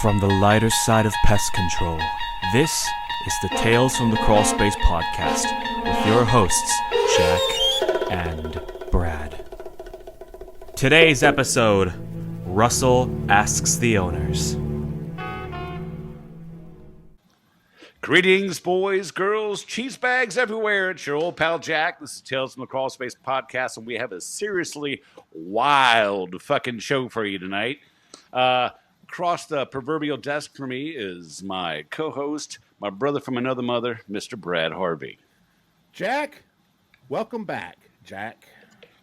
From the lighter side of pest control, this is the Tales from the Crawlspace podcast with your hosts, Jack and Brad. Today's episode, Russell Asks the Owners. Greetings, boys, girls, cheese bags everywhere. It's your old pal Jack. This is Tales from the Crawlspace podcast, and we have a seriously wild fucking show for you tonight. Across the proverbial desk for me is my co-host, my brother from another mother, Mr. Brad Harvey. Jack, welcome back, Jack.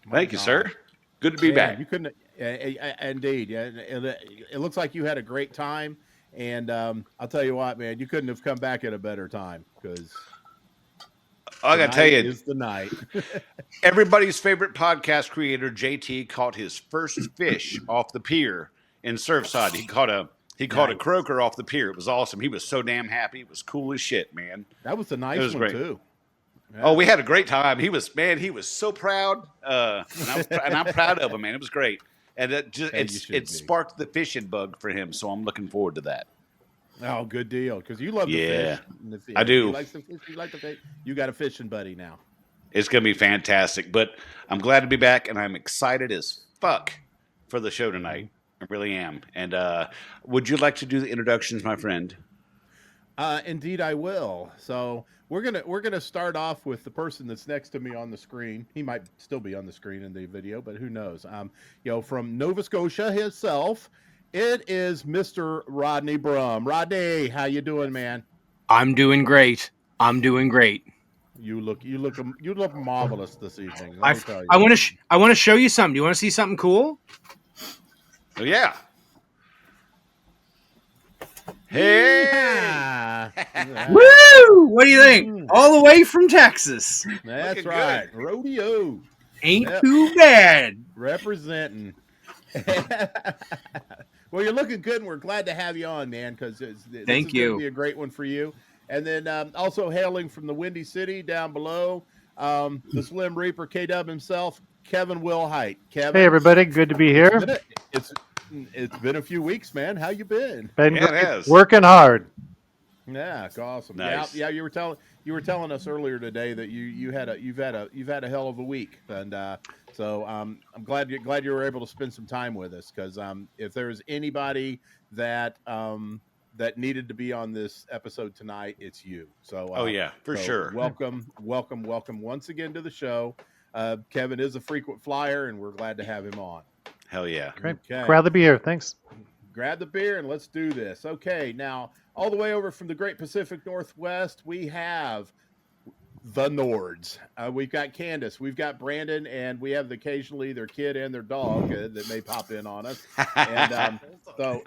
Thank you, sir. Good to be back. You couldn't, indeed. Yeah, it looks like you had a great time, and I'll tell you what, man, you couldn't have come back at a better time because I gotta tell you, is the night. Everybody's favorite podcast creator, JT, caught his first fish off the pier in Surfside. He caught a croaker off the pier. It was awesome. He was so damn happy. It was cool as shit, man. That was a nice one, too. Yeah. Oh, we had a great time. He was so proud, and I'm proud of him, man. It was great, and it sparked the fishing bug for him. So I'm looking forward to that. Oh, good deal, because you love to fish. I do. You like to fish. You like to fish. You got a fishing buddy now. It's gonna be fantastic, but I'm glad to be back, and I'm excited as fuck for the show tonight. I really am. And would you like to do the introductions, my friend? Indeed, I will. So we're gonna start off with the person that's next to me on the screen. He might still be on the screen in the video, but who knows? From Nova Scotia himself, it is Mr. Rodney Bruhm. Rodney, how you doing, man? I'm doing great. You look marvelous this evening. I want to show you something. Do you want to see something cool? Oh, yeah. Hey! Yeah. Woo! What do you think? All the way from Texas. That's right. Good. Rodeo. Ain't too bad. Representing. Well, you're looking good, and we're glad to have you on, man, because this is going to be a great one for you. And then also hailing from the Windy City down below, the Slim Reaper, K-Dub himself, Kevin Wilhite. Kevin. Hey, everybody. Good to be here. It's been a few weeks, man. How you been? Working hard. Yeah, awesome. Nice. Yeah. You were telling us earlier today that you've had a hell of a week, and so I'm glad you were able to spend some time with us, because if there's anybody that needed to be on this episode tonight, it's you. So sure. Welcome once again to the show. Kevin is a frequent flyer, and we're glad to have him on. Hell yeah. Great. Okay. Grab the beer. Thanks. Grab the beer and let's do this. Okay, now all the way over from the Great Pacific Northwest, we have the Nords. We've got Kandyce, we've got Brandon, and we have occasionally their kid and their dog that may pop in on us. And so,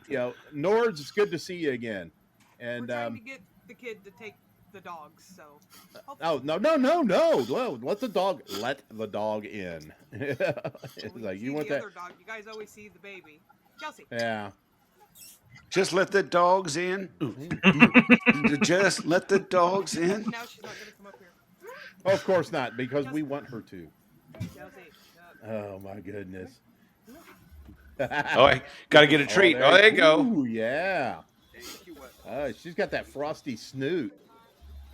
Nords, it's good to see you again. And we're trying to get the kid to take the dogs, so no. Let the dog in. It's like you want that other dog. You guys always see the baby. Chelsea. Yeah. Just let the dogs in. Just let the dogs in. Now she's not gonna come up here. Oh, of course not, because we want her to. Chelsea. Oh my goodness. Oh, I gotta get a treat. Oh, there you go. Ooh, yeah. She's got that frosty snoot.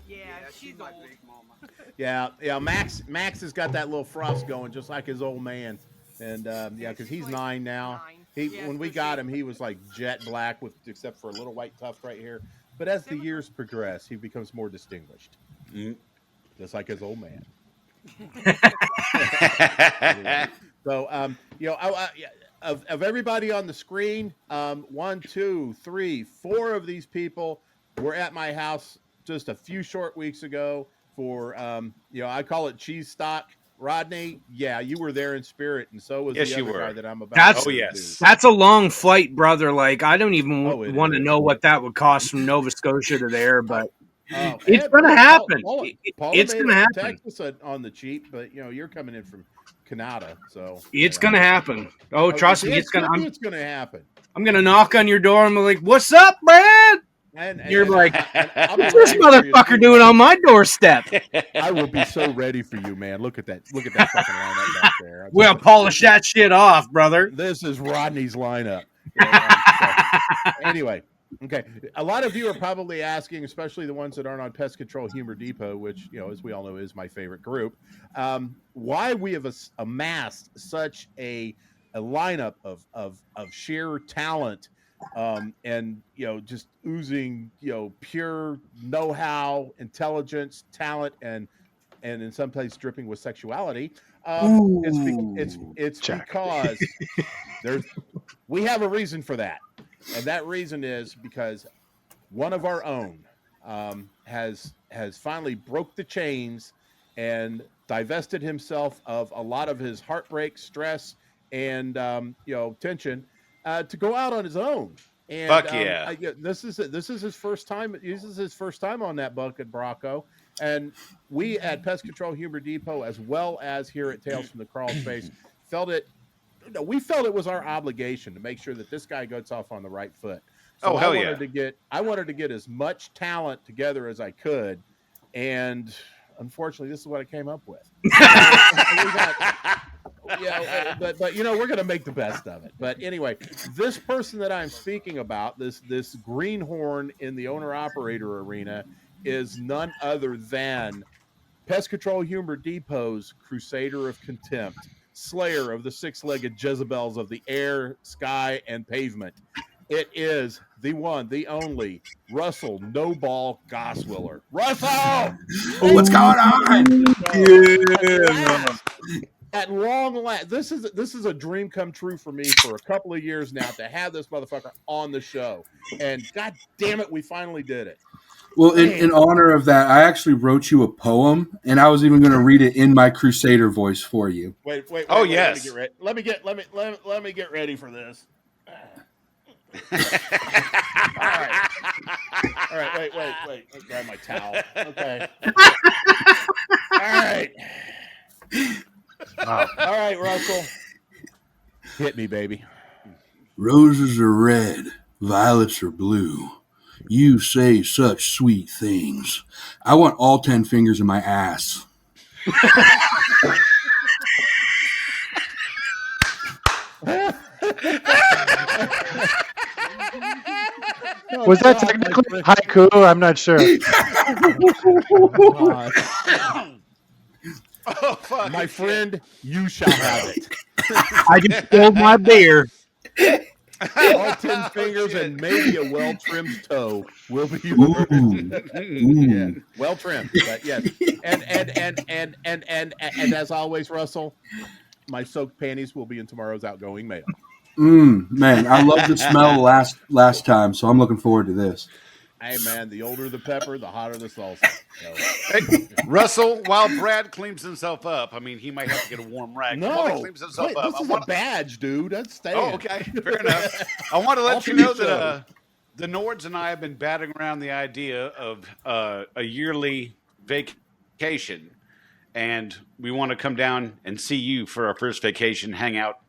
Yeah, she's old. Yeah. Max has got that little frost going, just like his old man. And because he's 9 now. When we got him, he was like jet black except for a little white tuft right here. But as the years progress, he becomes more distinguished, just like his old man. So of everybody on the screen, 1, 2, 3, 4 of these people were at my house just a few short weeks ago for I call it cheese stock. Rodney, yeah, you were there in spirit, and so was the other guy that I'm about to do. That's a long flight, brother. Like, I don't even want to know what that would cost from Nova Scotia to there, but it's going to happen. It's going to happen. Texas on the cheap, but you're coming in from Canada, so it's going to happen. Oh, trust me, it's going to happen. I'm going to knock on your door and be like, "What's up, Brad?" And you're like, what's this motherfucker doing on my doorstep? I will be so ready for you, man. Look at that fucking lineup back there. We'll polish that shit off, brother. This is Rodney's lineup. Anyway, Okay. A lot of you are probably asking, especially the ones that aren't on Pest Control Humor Depot, which, as we all know, is my favorite group, why we have amassed such a lineup of sheer talent, and, just oozing, pure know-how, intelligence, talent, and in some places dripping with sexuality. It's Check. because we have a reason for that. And that reason is because one of our own has finally broke the chains and divested himself of a lot of his heartbreak, stress, and tension to go out on his own. And fuck yeah! This is his first time. This is his first time on that bucket, Bracco. And we at Pest Control Humor Depot, as well as here at Tales from the Crawl Space, we felt it was our obligation to make sure that this guy gets off on the right foot. So hell I wanted to get as much talent together as I could, and unfortunately, this is what I came up with. But we're going to make the best of it. But anyway, this person that I'm speaking about, this greenhorn in the owner-operator arena, is none other than Pest Control Humor Depot's Crusader of Contempt, slayer of the six-legged Jezebels of the air, sky, and pavement. It is the one, the only Russell No Ball Gosswiller. Russell! What's going on? At long last, this is a dream come true for me for a couple of years now to have this motherfucker on the show. And god damn it, we finally did it. Well, in honor of that, I actually wrote you a poem, and I was even going to read it in my Crusader voice for you. Wait. Yes. Let me get ready for this. All right. Wait. I'll grab my towel. Okay. All right. Wow. All right, Russell. Hit me, baby. Roses are red, violets are blue. You say such sweet things. I want all 10 fingers in my ass. Was that technically haiku? I'm not sure. Fuck. My friend, you shall have it. I just spilled my beer. All 10 fingers and maybe a well-trimmed toe will be yours. Yeah, well trimmed, but yes. And as always, Russell, my soaked panties will be in tomorrow's outgoing mail. Man, I love the smell last time, so I'm looking forward to this. Hey, man, the older the pepper, the hotter the salsa. Hey, Russell, while Brad cleans himself up, I mean, he might have to get a warm rag. No, While he cleans himself up, this is a badge, dude. That's staying. Oh, okay, fair enough. I want to let you know that the Nords and I have been batting around the idea of a yearly vacation, and we want to come down and see you for our first vacation, hang out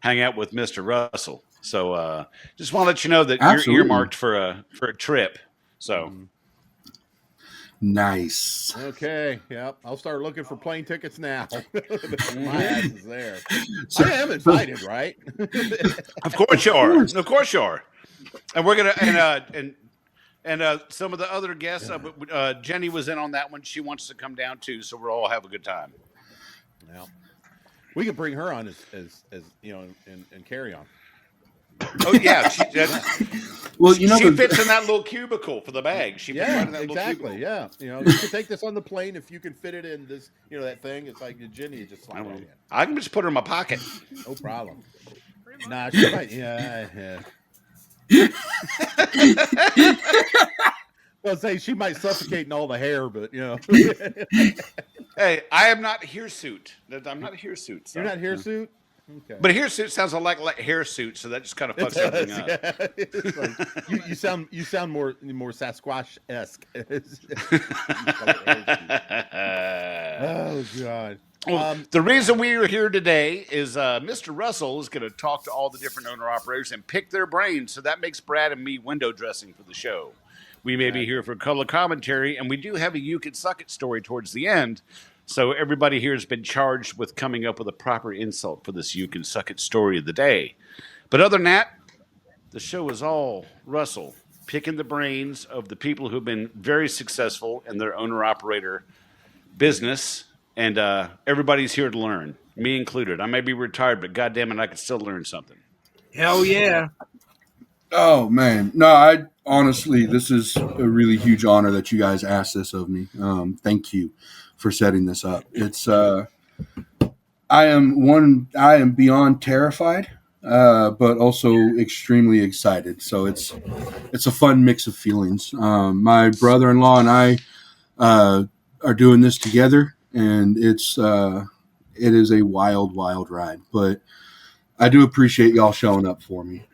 with Mr. Russell. So just want to let you know that Absolutely. you're earmarked for a trip. So nice. Okay, yep. I'll start looking for plane tickets now. My ass is there. So, I am invited, right? Of course you are. Of course you are. And we're gonna and some of the other guests. Jenny was in on that one. She wants to come down too, so we'll all have a good time. Yeah, we could bring her on as and carry on. Oh yeah, she fits in that little cubicle for the bag. She fits right in that exactly. Little cubicle. Yeah, you can take this on the plane if you can fit it in this. That thing. It's like Jenny just slide right in. I can just put her in my pocket. No problem. Nah, she might. Yeah. Well, say she might suffocate in all the hair, but Hey, I am not hirsute. I'm not a hirsute. So. You're not hirsute. Okay. But hirsute sounds like hairsuit, so that just kind of fucks everything up. Yeah. Like, you sound more Sasquatch-esque. Oh God. Well, the reason we are here today is Mr. Russell is going to talk to all the different owner-operators and pick their brains, so that makes Brad and me window dressing for the show. We may be here for color commentary, and we do have a You Can Suck It story towards the end, so everybody here has been charged with coming up with a proper insult for this You Can Suck It story of the day. But other than that, the show is all Russell. picking the brains of the people who've been very successful in their owner-operator business, and everybody's here to learn, me included. I may be retired, but goddamn it, I can still learn something. Hell yeah. Oh man, no, I honestly, this is a really huge honor that you guys asked this of me. Thank you for setting this up. It's I am beyond terrified, but also extremely excited. So it's a fun mix of feelings. My brother-in-law and I are doing this together, and it is a wild, wild ride. But I do appreciate y'all showing up for me.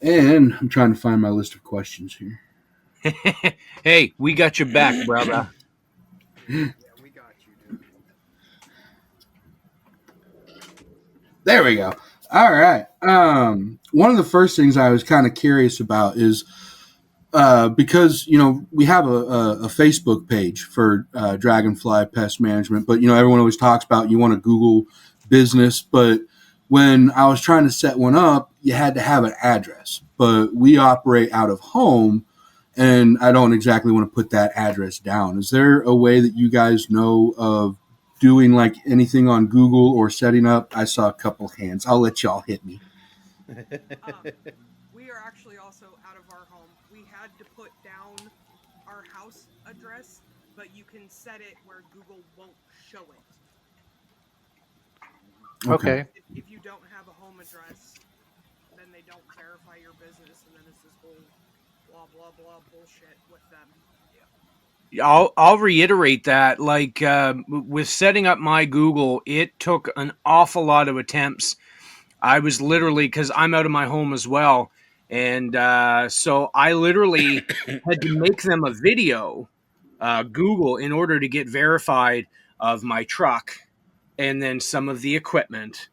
And I'm trying to find my list of questions here. Hey, we got your back, brother. There we go. All right. One of the first things I was kind of curious about is because we have a Facebook page for Dragonfly Pest Management, but everyone always talks about you want to Google business, but when I was trying to set one up, you had to have an address. But we operate out of home, and I don't exactly want to put that address down. Is there a way that you guys know of doing like anything on Google or setting up? I saw a couple hands. I'll let y'all hit me. We are actually also out of our home. We had to put down our house address, but you can set it where Google won't show it. Okay. If you don't have a home address, then they don't verify your business, and then it's this whole blah blah blah bullshit with them. I'll reiterate that. Like with setting up my Google, it took an awful lot of attempts. I was literally, because I'm out of my home as well, and so I literally had to make them a video, Google, in order to get verified of my truck and then some of the equipment,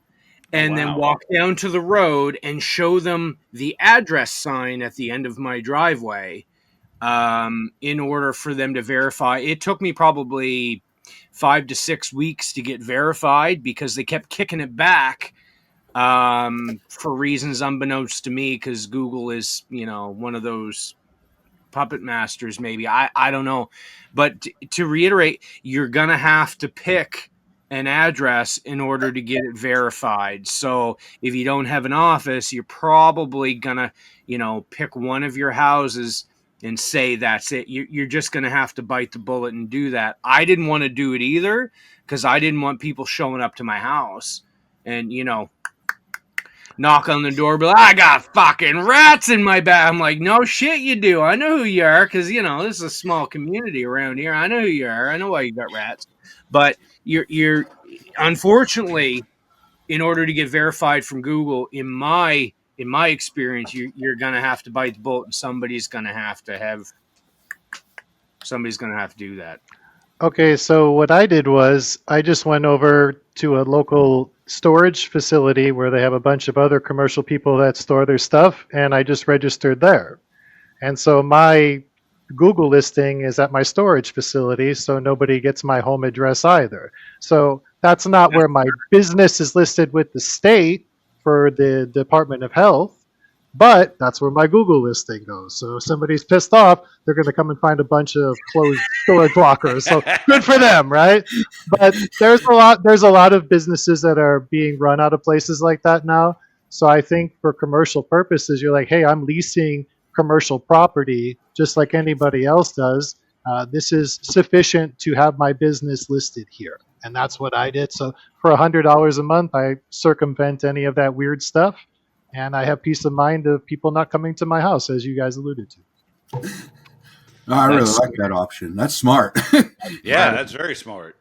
and then walk down to the road and show them the address sign at the end of my driveway. In order for them to verify. It took me probably 5 to 6 weeks to get verified because they kept kicking it back for reasons unbeknownst to me, because Google is, one of those puppet masters, maybe. I don't know. But to reiterate, you're going to have to pick an address in order to get it verified. So if you don't have an office, you're probably going to, pick one of your houses and say that's it. You're just going to have to bite the bullet and do that. I didn't want to do it either because I didn't want people showing up to my house and, knock on the door, be like, I got fucking rats in my bag. I'm like, no shit you do. I know who you are because, this is a small community around here. I know who you are. I know why you got rats. But you're unfortunately, in order to get verified from Google, in my experience, you're going to have to bite the bullet, and somebody's going to have to do that. Okay, so what I did was I just went over to a local storage facility where they have a bunch of other commercial people that store their stuff, and I just registered there. And so my Google listing is at my storage facility, so nobody gets my home address either. So that's not where my business is listed with the state for the Department of Health, but that's where my Google listing goes. So if somebody's pissed off, they're going to come and find a bunch of closed storage lockers. So good for them, right? But there's a lot of businesses that are being run out of places like that now. So I think for commercial purposes, you're like, hey, I'm leasing commercial property just like anybody else does. This is sufficient to have my business listed here. And that's what I did. So for $100 a month, I circumvent any of that weird stuff. And I have peace of mind of people not coming to my house, as you guys alluded to. No, I really like that option. That's smart. Yeah, that's very smart.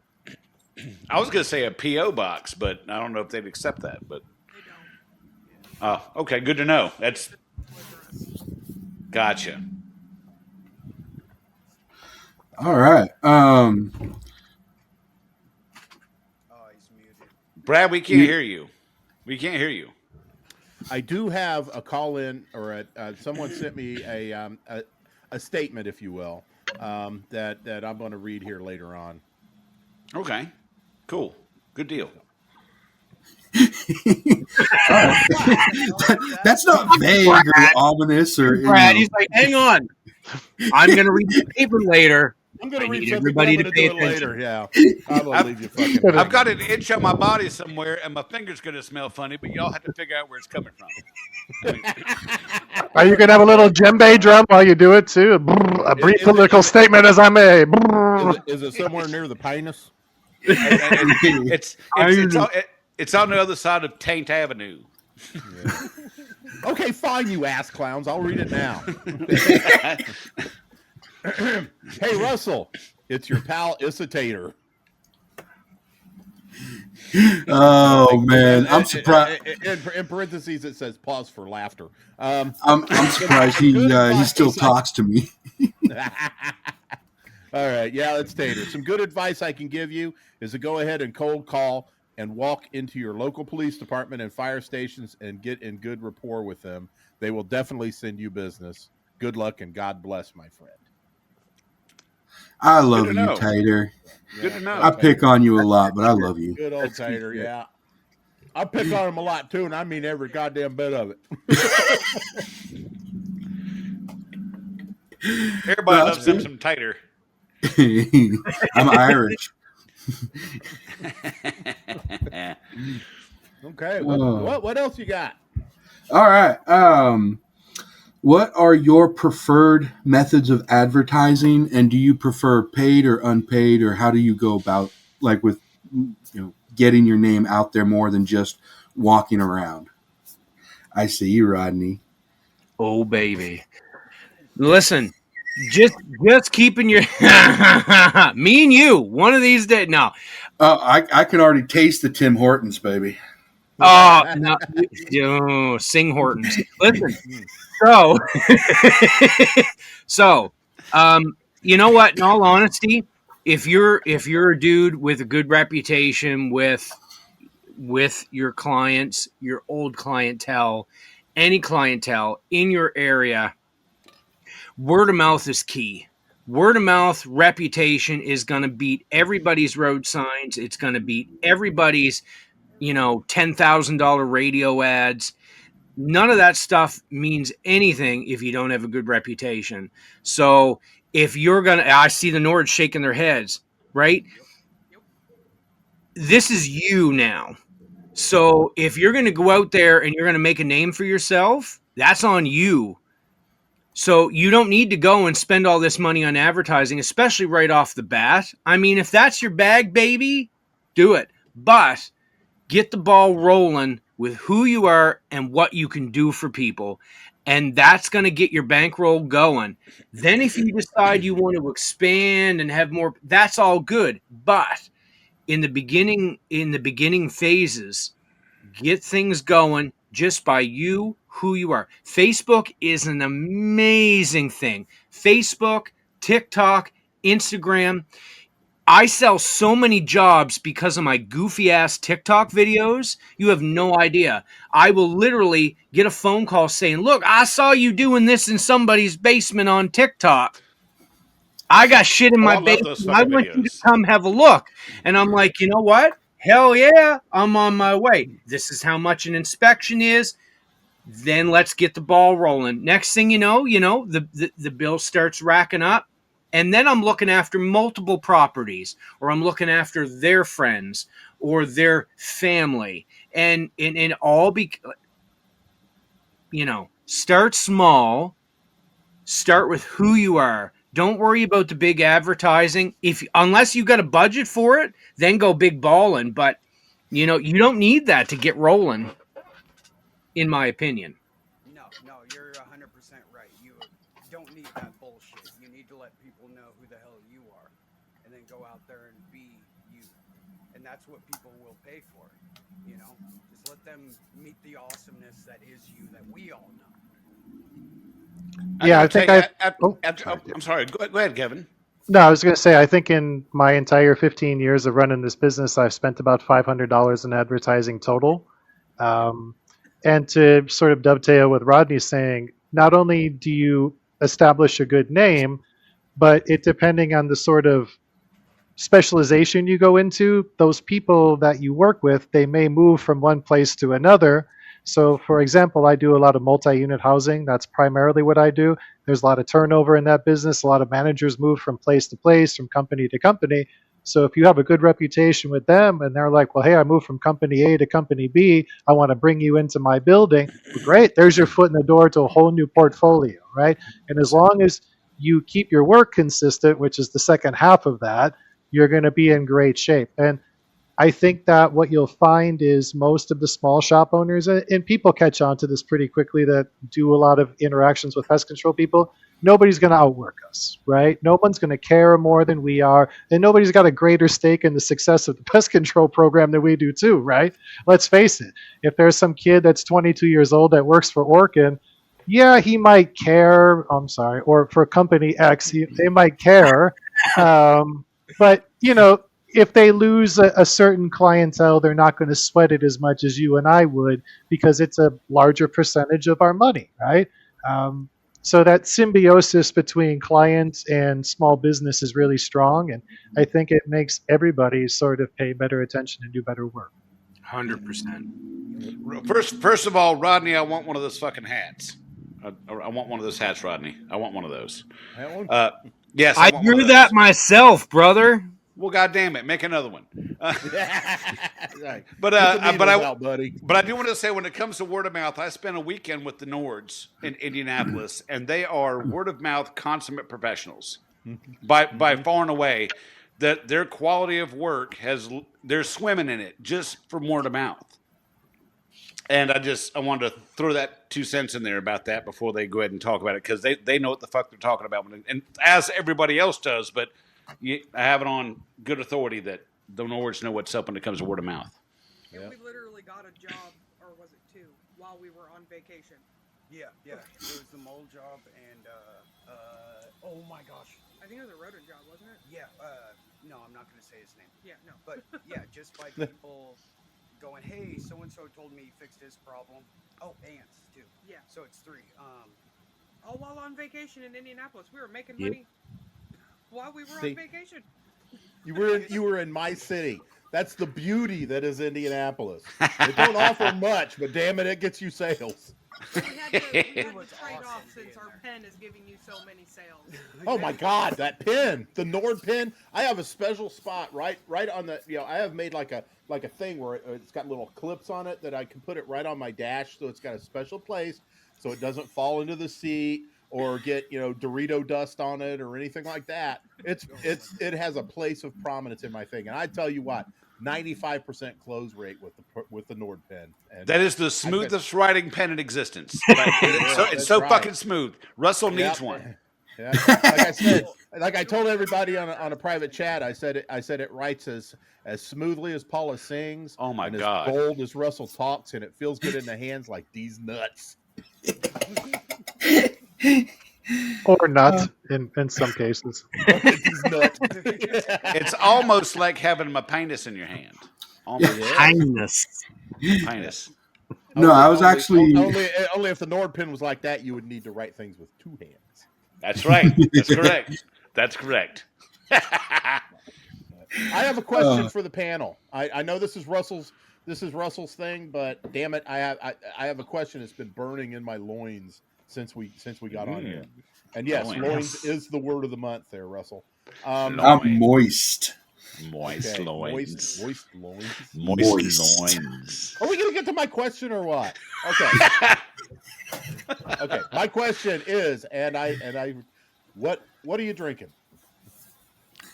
I was going to say a P.O. box, but I don't know if they'd accept that. But They don't. oh, okay, good to know. That's gotcha. All right. Brad, we can't hear you. We can't hear you. I do have a call in, or someone sent me a statement, if you will, that I'm going to read here later on. Okay, cool, good deal. That's not vague or ominous or Brad, he's like, hang on. I'm going to read the paper later. I'm going I to read need something. everybody I'm to going to pay do it attention. later. Yeah, I will leave you fucking. I've got an itch on my body somewhere, and my finger's going to smell funny, but y'all have to figure out where it's coming from. I mean, Are you gonna have a little djembe drum while you do it too? A brief political statement as I may. Is it somewhere near the penis? it's on the other side of Taint Avenue. Yeah. Okay, fine, you ass clowns. I'll read it now. Hey, Russell, it's your pal Isitator. Oh man, I'm surprised. In parentheses, it says pause for laughter. I'm surprised he still talks to me. All right, yeah, it's Tater. Some good advice I can give you is to go ahead and cold call and walk into your local police department and fire stations and get in good rapport with them. They will definitely send you business. Good luck and God bless, my friend. I love you, Tater. Good to know. I pick on you a lot, but I love you. Good old Tater, yeah. I pick on him a lot too, and I mean every goddamn bit of it. Everybody loves them some Tater. I'm Irish. Okay, what else you got? All right. What are your preferred methods of advertising, and do you prefer paid or unpaid, or how do you go about with getting your name out there more than just walking around? I see you, Rodney. Oh baby, listen, just keeping your me and you one of these days. No, I can already taste the Tim Hortons, baby. Oh no, sing Hortons. Listen. So, you know what? In all honesty, if you're a dude with a good reputation with your clients, your old clientele, any clientele in your area, word of mouth is key. Word of mouth reputation is going to beat everybody's road signs. It's going to beat everybody's, $10,000 radio ads. None of that stuff means anything if you don't have a good reputation. So if you're going to, I see the Nords shaking their heads, right? This is you now. So if you're going to go out there and you're going to make a name for yourself, that's on you. So you don't need to go and spend all this money on advertising, especially right off the bat. I mean, if that's your bag, baby, do it. But get the ball rolling with who you are and what you can do for people. And that's going to get your bankroll going. Then if you decide you want to expand and have more, that's all good. But in the beginning phases, get things going just by you, who you are. Facebook is an amazing thing. Facebook, TikTok, Instagram. I sell so many jobs because of my goofy ass TikTok videos. You have no idea. I will literally get a phone call saying, look, I saw you doing this in somebody's basement on TikTok. I got shit in my basement. I want you to come have a look. And I'm like, you know what? Hell yeah, I'm on my way. This is how much an inspection is. Then let's get the ball rolling. Next thing you know, the bill starts racking up. And then I'm looking after multiple properties, or I'm looking after their friends or their family. And all start small, start with who you are. Don't worry about the big advertising. Unless you got a budget for it, then go big balling. But you don't need that to get rolling, in my opinion. No, you're 100% right. You don't need that bullshit. You need to let people know who the hell you are, and then go out there and be you. And that's what people will pay for. Just let them meet the awesomeness that is you, that we all know. Yeah, I think I'm sorry. Go ahead, Kevin. No, I was going to say, I think in my entire 15 years of running this business, I've spent about $500 in advertising total. And to sort of dovetail with Rodney saying, not only do you establish a good name, but it depending on the sort of specialization you go into, those people that you work with, they may move from one place to another. So, for example, I do a lot of multi-unit housing. That's primarily what I do. There's a lot of turnover in that business. A lot of managers move from place to place, from company to company. So if you have a good reputation with them and they're like, well, hey, I moved from company A to company B, I want to bring you into my building. Well, great. There's your foot in the door to a whole new portfolio, right? And as long as you keep your work consistent, which is the second half of that, you're going to be in great shape. And I think that what you'll find is most of the small shop owners, and people catch on to this pretty quickly that do a lot of interactions with pest control people, nobody's going to outwork us, right? No one's going to care more than we are, and nobody's got a greater stake in the success of the pest control program than we do too, right? Let's face it. If there's some kid that's 22 years old that works for Orkin, yeah, he might care. I'm sorry, or for company X, they might care. But, you know, if they lose a certain clientele, they're not going to sweat it as much as you and I would because it's a larger percentage of our money, right? So that symbiosis between clients and small business is really strong, and I think it makes everybody sort of pay better attention and do better work. 100%. First of all, Rodney, I want one of those fucking hats. I want one of those hats, Rodney. I want one of those. Yes, I drew that myself, brother. Well, goddamn it, make another one. Right. But buddy. But I do want to say, when it comes to word of mouth, I spent a weekend with the Nords in Indianapolis, and they are word of mouth consummate professionals, by far and away. That their quality of work they're swimming in it just from word of mouth. And I wanted to throw that 2 cents in there about that before they go ahead and talk about it, because they know what the fuck they're talking about, and as everybody else does. But I have it on good authority that the Nords know what's up when it comes to word of mouth. Yeah, we literally got a job, or was it 2, while we were on vacation. Yeah. It was the mold job and oh my gosh. I think it was a rodent job, wasn't it? Yeah. No, I'm not going to say his name. Yeah, no. But yeah, just by people going, hey, so and so told me he fixed his problem. Oh, ants too. Yeah. So it's 3. All while on vacation in Indianapolis, we were making money while we were on vacation. You were in my city. That's the beauty that is Indianapolis. It don't offer much, but damn it gets you sales. We had to trade off since our pen is giving you so many sales. Oh my God, that pin, the Nord pin. I have a special spot right on the. I have made like a thing where it's got little clips on it that I can put it right on my dash, so it's got a special place, so it doesn't fall into the seat or get Dorito dust on it or anything like that. It has a place of prominence in my thing, and I tell you what. 95% close rate with the Nord pen. And that is the smoothest writing pen in existence. It's so fucking smooth. Russell needs one. Yeah. Like I said, like I told everybody on a private chat, I said it writes as smoothly as Paula sings. Oh my and God. as bold as Russell talks, and it feels good in the hands like these nuts. Or not in some cases. It's almost like having my penis in your hand. Kindness. No, I was actually only if the Nord pin was like that, you would need to write things with 2 hands. That's right. That's correct. That's correct. I have a question for the panel. I know this is Russell's thing, but damn it, I have a question that's been burning in my loins since we got on here. And yes, loins is the word of the month there, Russell. I'm moist. Moist loins. Moist loins. Moist loins. Are we going to get to my question or what? Okay. Okay. My question is, what are you drinking?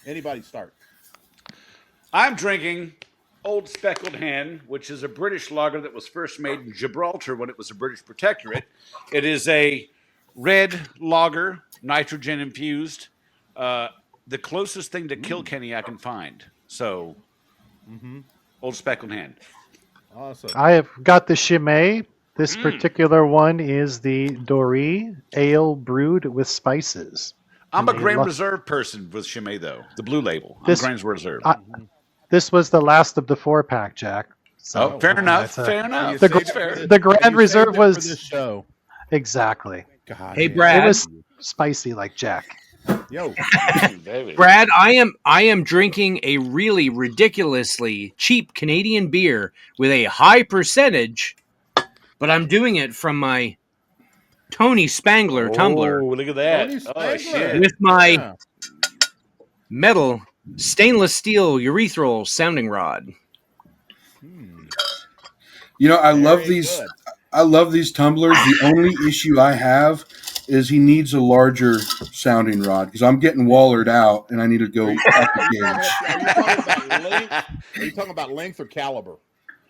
Anybody start? I'm drinking Old Speckled Hen, which is a British lager that was first made in Gibraltar when it was a British protectorate. It is a red lager, nitrogen infused. The closest thing to Kilkenny I can find. So, Old Speckled Hen. Awesome. I have got the Chimay. This particular one is the Doree Ale brewed with spices. I'm a Grand Reserve person with Chimay, though. The blue label. I'm Grand Reserve. This was the last of the 4-pack, Jack. So, fair enough. Fair enough. The Grand Reserve was for this show. Exactly. God, hey, Brad. It was spicy like Jack. Yo, Baby. Brad, I am drinking a really ridiculously cheap Canadian beer with a high percentage, but I'm doing it from my Tony Spangler tumbler Oh, look at that. Tony Oh, Spangler. shit. with my Yeah. metal stainless steel urethral sounding rod. You know, I love Very these. good. I love these tumblers. The only issue I have is he needs a larger sounding rod because I'm getting wallered out and I need to go up a gauge. Are you talking about length or caliber?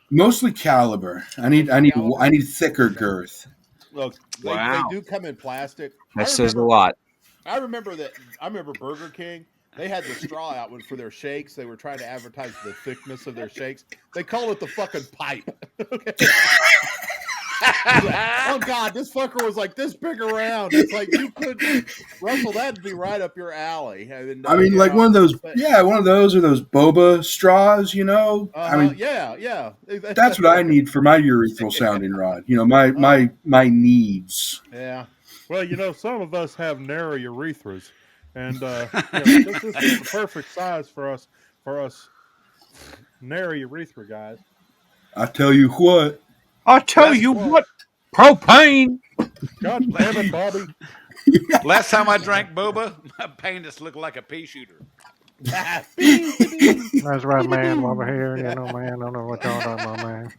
Mostly caliber. I need thicker girth. Look, they Wow. do come in plastic. That says a lot. I remember Burger King. They had the straw out for their shakes. They were trying to advertise the thickness of their shakes. They call it the fucking pipe. Okay. Oh God, this fucker was like this big around. It's like you could, Russell. That'd be right up your alley. I mean, like one of those or those boba straws. You know, I mean, yeah. that's what I need for my urethral sounding rod. You know, my needs. Yeah. Well, you know, some of us have narrow urethras, and this is the perfect size for us narrow urethra guys. I tell you what. I'll tell you what, propane. God damn it, Bobby. Last time I drank boba, my penis looked like a pea shooter. That's right, man. Over here, you know, man. I don't know what y'all talking about, man.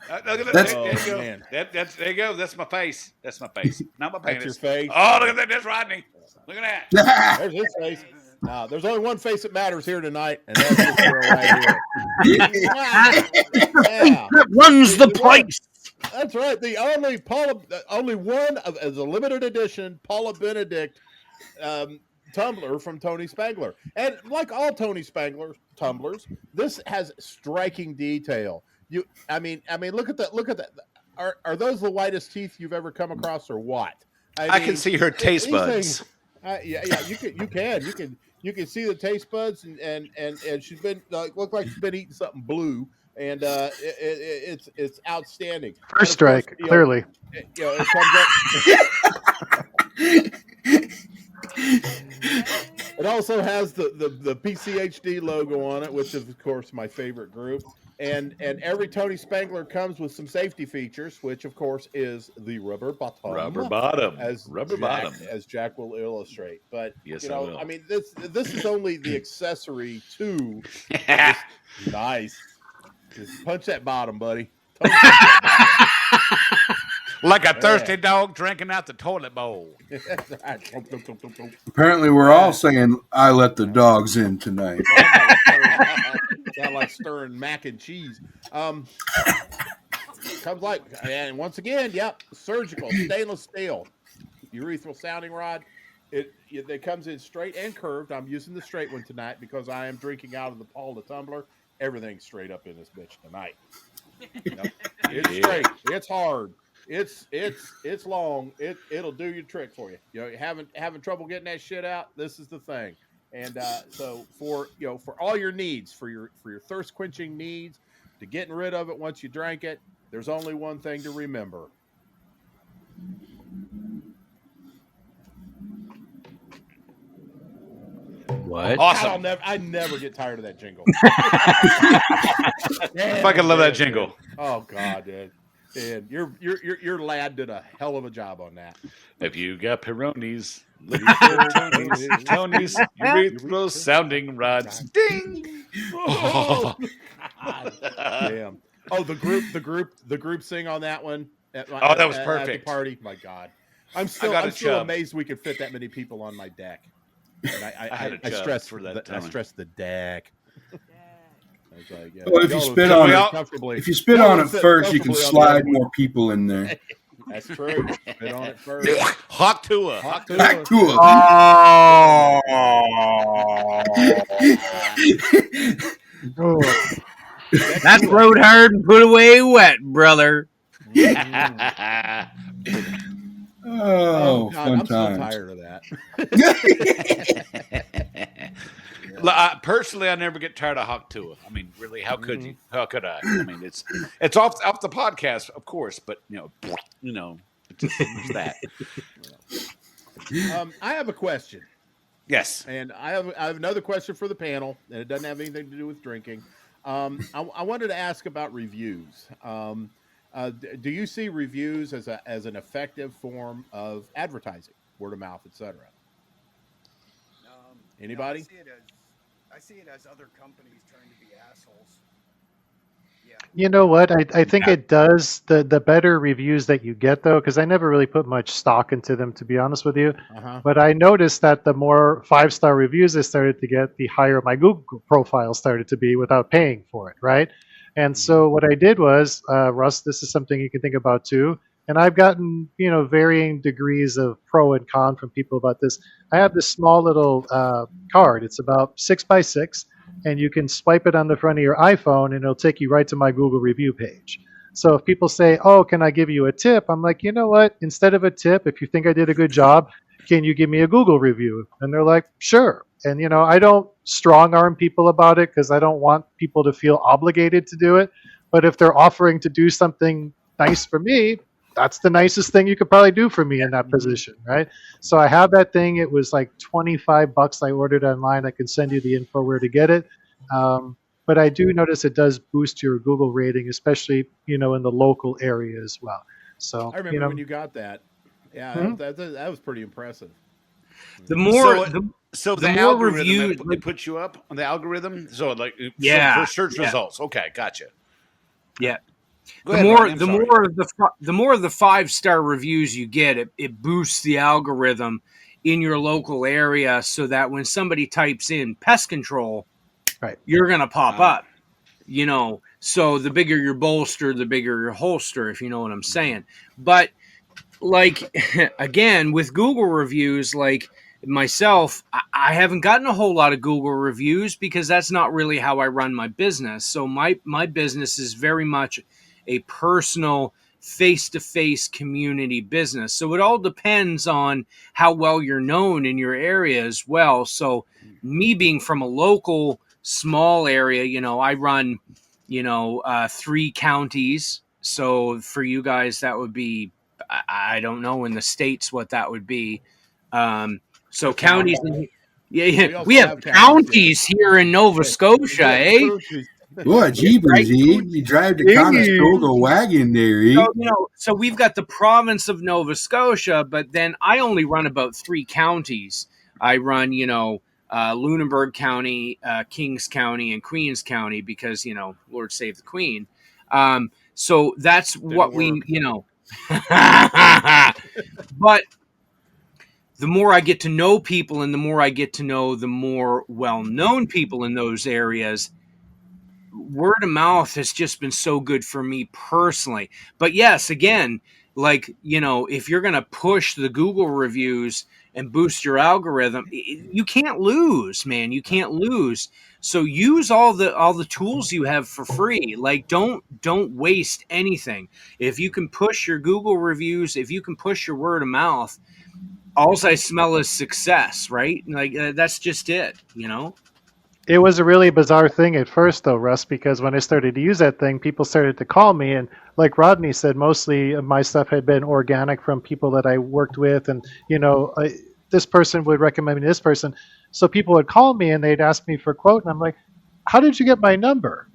Look at That's- there you go. man. There you go. That's my face. That's my face. Not my penis. That's your face. Oh, look at that. That's Rodney. Look at that. There's his face. Now, there's only one face that matters here tonight, and that's this girl right here. Yeah. That runs the place. That's right. The only one as a limited edition Paula Benedict tumbler from Tony Spangler. And like all Tony Spangler tumblers, this has striking detail. I mean, look at that. Look at that. Are those the whitest teeth you've ever come across, or what? I can see her taste buds. Yeah, you can see the taste buds, and she's been look like she's been eating something blue, and it's outstanding. First strike, clearly. It comes up. It also has the PCHD logo on it, which is of course my favorite group. And every Tony Spangler comes with some safety features, which of course is the rubber bottom. As Jack will illustrate. But yes, I mean, this is only the accessory to this. Nice. Just punch that bottom, buddy. Like a thirsty dog drinking out the toilet bowl. Apparently, we're all saying, "I let the dogs in tonight." Sound like stirring mac and cheese. Comes like, and once again, yep, surgical stainless steel urethral sounding rod. It comes in straight and curved. I'm using the straight one tonight because I am drinking out of the Paul the tumbler. Everything's straight up in this bitch tonight. It's straight. It's hard. It's long. It'll do your trick for you. You know, having trouble getting that shit out. This is the thing. And so for all your needs, for your thirst quenching needs, to getting rid of it once you drank it, there's only one thing to remember. What? Awesome. I never get tired of that jingle. I fucking love that jingle. Oh God, dude. And your lad did a hell of a job on that. If you got Peronis, Tony's urethral sounding rods. Ding. Oh, God. Damn. Oh, the group sing on that one. That was perfect. At the party. My God. I'm still amazed we could fit that many people on my deck. And I stress for that. I stress the deck. Like, yeah. Well, if you spit on it first, you can slide more people in there. That's true. Spit on it first. Hawk Tua. Oh. That's rode hard and put away wet, brother. Oh, God, fun I'm times. so tired of that. Personally, I never get tired of Hawk Tua. I mean, really, how could you? How could I? I mean, it's off the podcast, of course, but it's just that. I have a question. Yes. And I have another question for the panel, and it doesn't have anything to do with drinking. I wanted to ask about reviews. Do you see reviews as an effective form of advertising, word of mouth, etc.? No, I Anybody? see it as other companies trying to be assholes. Yeah. You know what? I think Yeah. it does. The better reviews that you get, though, because I never really put much stock into them, to be honest with you. Uh-huh. But I noticed that the more 5-star reviews I started to get, the higher my Google profile started to be without paying for it, right? And so what I did was, Russ, this is something you can think about too. And I've gotten, varying degrees of pro and con from people about this. I have this small little card. It's about 6 by 6, and you can swipe it on the front of your iPhone, and it'll take you right to my Google review page. So if people say, "Oh, can I give you a tip?" I'm like, you know what? Instead of a tip, if you think I did a good job, can you give me a Google review? And they're like, sure. And I don't strong arm people about it because I don't want people to feel obligated to do it. But if they're offering to do something nice for me, that's the nicest thing you could probably do for me in that position, right? So I have that thing. It was like $25 I ordered online. I can send you the info where to get it. But I do notice it does boost your Google rating, especially in the local area as well. So I remember when you got that. Yeah, Mhm. that was pretty impressive. The more So, the, so the the more algorithm reviews, it puts you up on the algorithm. So yeah, for search yeah, results. Okay, gotcha. yeah. Go The ahead, more Rodney. I'm the sorry. more of the more of the 5-star reviews you get, it boosts the algorithm in your local area so that when somebody types in pest control, Right. you're gonna pop Ah. up. So the bigger your bolster, the bigger your holster, if you know what I'm saying. But like again with Google reviews, like myself, I haven't gotten a whole lot of Google reviews because that's not really how I run my business. So my business is very much a personal face-to-face community business. So it all depends on how well you're known in your area as well. So me being from a local small area, I run 3 counties. So for you guys that would be, I don't know in the States what that would be. So The county. counties, yeah, We we also have have counties here in Nova Scotia, Yeah, eh? coaches. What Yeah, right. jeepers, you drive to Conestoga wagon there, So, eh? so we've got the province of Nova Scotia, but then I only run about 3 counties. I run, Lunenburg County, Kings County, and Queens County because, Lord save the Queen. So that's Didn't what work. but the more I get to know people and the more I get to know the more well-known people in those areas, word of mouth has just been so good for me personally. But yes, again, like, if you're going to push the Google reviews and boost your algorithm, you can't lose, man. You can't lose. So use all the tools you have for free. Like don't waste anything. If you can push your Google reviews, if you can push your word of mouth, all I smell is success, right? Like that's just it. It was a really bizarre thing at first, though, Russ, because when I started to use that thing, people started to call me. And like Rodney said, mostly of my stuff had been organic from people that I worked with. And, this person would recommend me this person. So people would call me and they'd ask me for a quote. And I'm like, how did you get my number?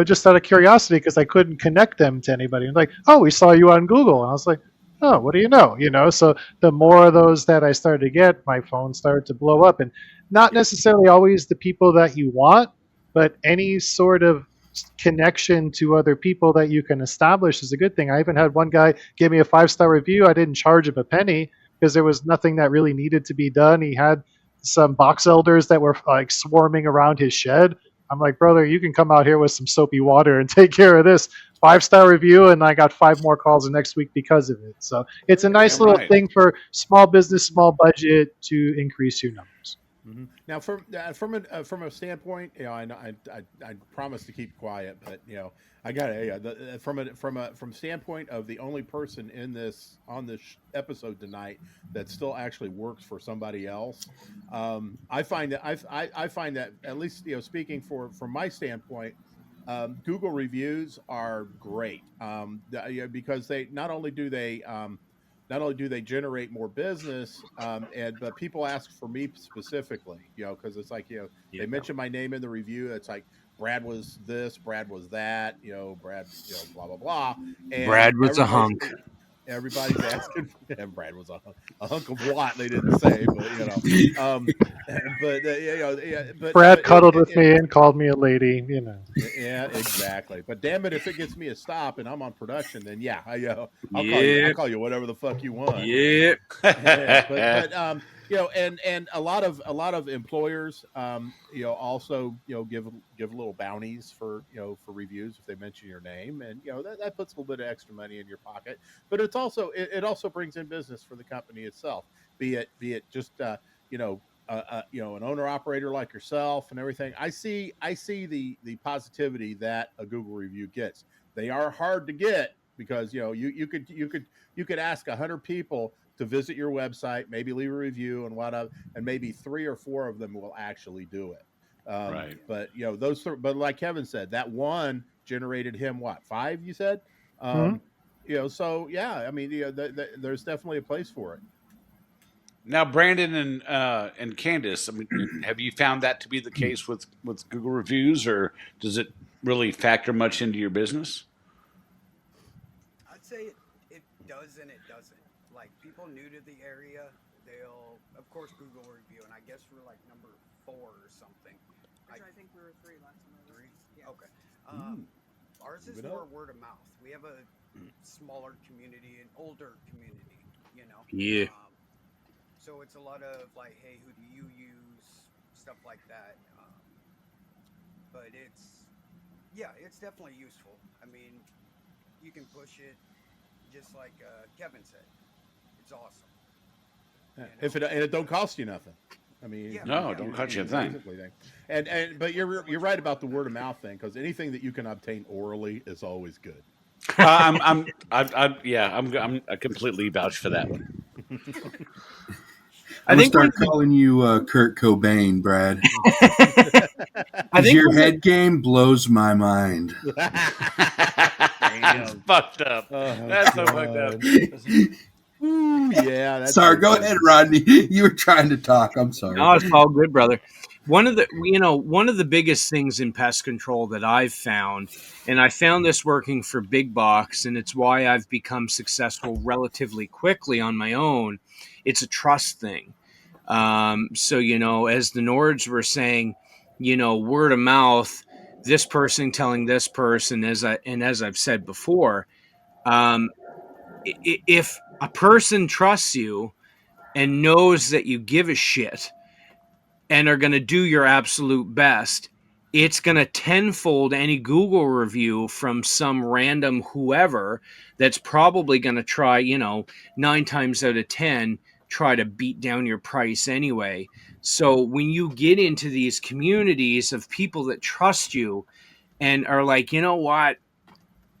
Just out of curiosity, because I couldn't connect them to anybody. And like, oh, we saw you on Google. And I was like, oh, what do you know? So the more of those that I started to get, my phone started to blow up. And not necessarily always the people that you want, but any sort of connection to other people that you can establish is a good thing. I even had one guy give me a 5-star review. I didn't charge him a penny because there was nothing that really needed to be done. He had some box elders that were like swarming around his shed. I'm like, brother, you can come out here with some soapy water and take care of this. 5-star review, and I got 5 more calls the next week because of it. So it's a nice Damn little right. thing for small business, small budget to increase your numbers. Mm-hmm. Now, from a standpoint, I know I promise to keep quiet, but I got to from standpoint of the only person on this episode tonight that still actually works for somebody else. I find that I find that at least speaking from my standpoint. Google reviews are great because they not only do they not only do they generate more business, but people ask for me specifically, because it's like, they mention my name in the review. It's like Brad was this, Brad was that, Brad, blah blah blah, and Brad was a hunk. Everybody's asking, and Brad was a hunk of what they didn't say, but but Brad cuddled with me and called me a lady. Yeah, exactly. But damn it, if it gets me a stop and I'm on production, then I'll call you whatever the fuck you want. Yeah. And a lot of employers, also give little bounties for reviews if they mention your name, and that puts a little bit of extra money in your pocket. But it also brings in business for the company itself. Be it just an owner operator like yourself and everything. I see the positivity that a Google review gets. They are hard to get because you could ask 100 people to visit your website, maybe leave a review and whatnot, and maybe 3 or 4 of them will actually do it. Right. But but like Kevin said, that one generated him what, 5? You said, so yeah, I mean, there's definitely a place for it. Now, Brandon and Kandyce, I mean, have you found that to be the case with Google reviews, or does it really factor much into your business? I'd say it does and it doesn't. Like, people new to the area, they'll, of course, Google review, and I guess we're like number 4 or something. I think we were 3 last time. 3? Yeah. Okay. Ours is more word of mouth. We have a smaller community, an older community, Yeah. So it's a lot of like, hey, who do you use? Stuff like that. But it's definitely useful. I mean, you can push it, just like Kevin said. It's awesome. And it don't cost you nothing. I mean, no, don't cost you a thing. But you're right about the word of mouth thing, because anything that you can obtain orally is always good. I completely vouch for that one. I'm gonna start calling you Kurt Cobain, Brad. Your head game blows my mind. That's fucked up. That's so fucked up. Yeah. Sorry, go ahead, Rodney. You were trying to talk. I'm sorry. No, it's all good, brother. One of the biggest things in pest control that I've found, and I found this working for big box, and it's why I've become successful relatively quickly on my own. It's a trust thing. So, as the Nords were saying, word of mouth, this person telling this person, as I've said before, if a person trusts you and knows that you give a shit and are going to do your absolute best, it's going to tenfold any Google review from some random whoever that's probably going to try, 9 times out of 10, try to beat down your price anyway. So when you get into these communities of people that trust you and are like, you know what,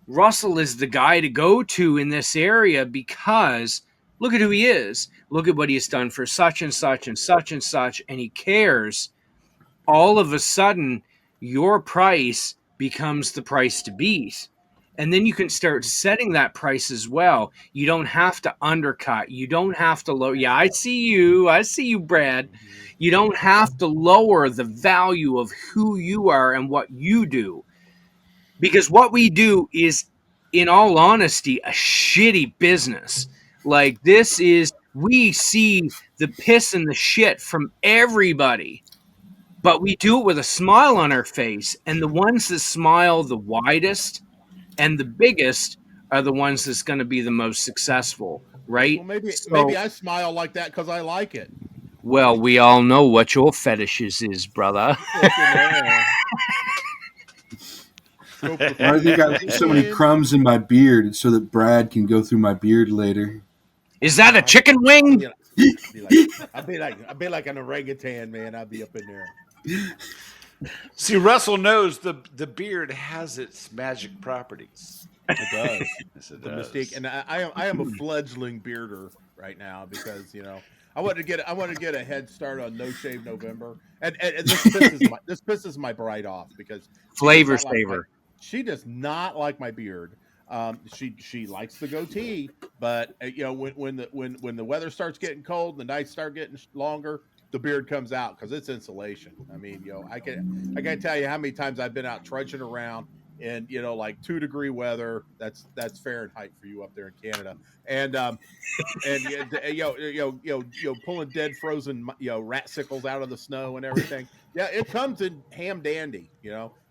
Russell is the guy to go to in this area because look at who he is. Look at what he's done for such and such and such and such, and he cares. All of a sudden, your price becomes the price to beat. And then you can start setting that price as well. You don't have to undercut. You don't have to lower. Yeah, I see you, Brad. You don't have to lower the value of who you are and what you do. Because what we do is, in all honesty, a shitty business. Like, we see the piss and the shit from everybody, but we do it with a smile on our face. And the ones that smile the widest and the biggest are the ones that's going to be the most successful, right? Well, maybe I smile like that because I like it. Well, we all know what your fetishes is, brother. I think I leave so many crumbs in my beard so that Brad can go through my beard later. Is that a chicken wing? I'd be like an orangutan, man. I'd be up in there. See, Russell knows the beard has its magic properties. It does. Yes, it The does. mystique, and I am a fledgling bearder right now because I want to get a head start on No Shave November, and this pisses my bride off because Flavor saver. She does not like my beard. She likes the goatee, but when the weather starts getting cold, the nights start getting longer, the beard comes out because it's insulation. I mean, I can't tell you how many times I've been out trudging around in like 2-degree weather. That's Fahrenheit for you up there in Canada, and pulling dead frozen rat sickles out of the snow and everything. Yeah, it comes in ham dandy.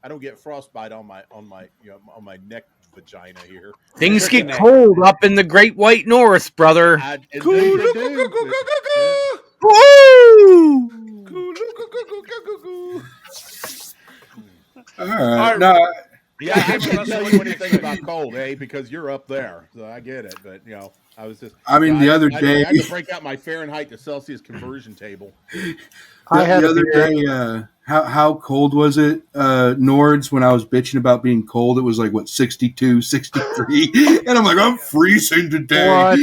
I don't get frostbite on my on my neck vagina here. Things get cold up in the Great White North, brother. All right. No, yeah, I can't tell you anything about cold, because you're up there, so I get it. But I was just. I mean, the other day I had to break out my Fahrenheit to Celsius conversion table. The other day, how cold was it, Nords, when I was bitching about being cold? It was like, 62, 63. And I'm like, I'm freezing today. What?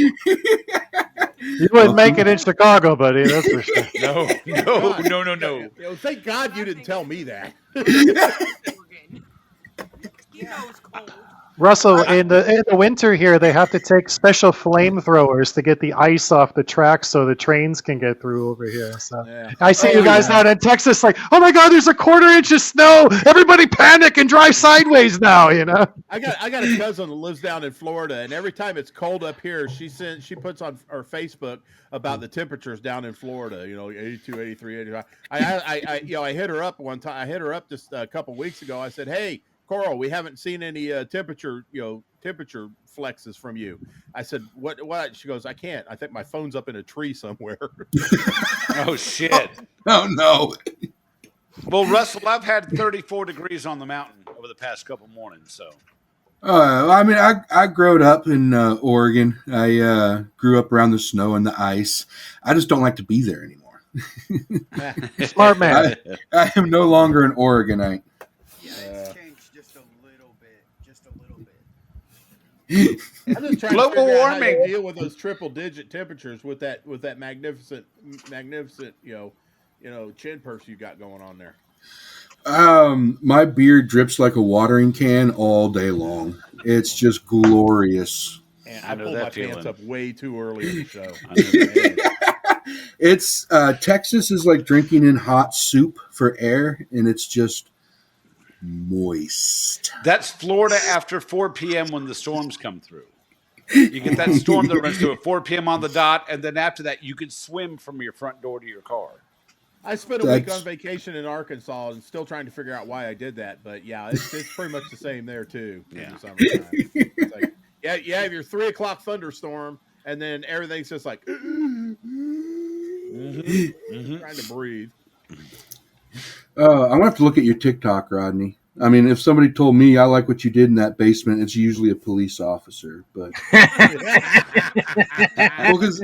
You wouldn't make it in Chicago, buddy. That's for sure. No. Thank God you didn't tell me that. He knows cold. Russell, in the winter here, they have to take special flamethrowers to get the ice off the tracks so the trains can get through over here. So I see you guys out in Texas, like, oh my God, there's a 1/4 inch of snow. Everybody panic and drive sideways now. I got a cousin that lives down in Florida, and every time it's cold up here, she puts on her Facebook about the temperatures down in Florida. 82, 83, 85. I hit her up one time. I hit her up just a couple weeks ago. I said, hey, Coral, we haven't seen any temperature flexes from you. I said, what? She goes, I can't. I think my phone's up in a tree somewhere. Oh, shit. Oh, no. Well, Russell, I've had 34 degrees on the mountain over the past couple mornings, so. I mean, I grew up in Oregon. I grew up around the snow and the ice. I just don't like to be there anymore. Smart man. I am no longer an Oregonite. It's changed just a little bit. I'm just trying Global to figure out warming. how you deal with those triple-digit temperatures with that magnificent chin purse you got going on there. My beard drips like a watering can all day long. It's just glorious. And I I know pulled that my feeling. pants up way too early in the show. It's Texas is like drinking in hot soup for air, and it's just moist. That's Florida after 4 p.m. when the storms come through. You get that storm that runs through at 4 p.m. on the dot, and then after that, you could swim from your front door to your car. I spent a week on vacation in Arkansas and still trying to figure out why I did that. But yeah, it's pretty much the same there too. Yeah. In the summertime. It's like, you have your 3 o'clock thunderstorm, and then everything's just like trying to breathe. I'm gonna have to look at your TikTok, Rodney. I mean, if somebody told me I like what you did in that basement, it's usually a police officer. But because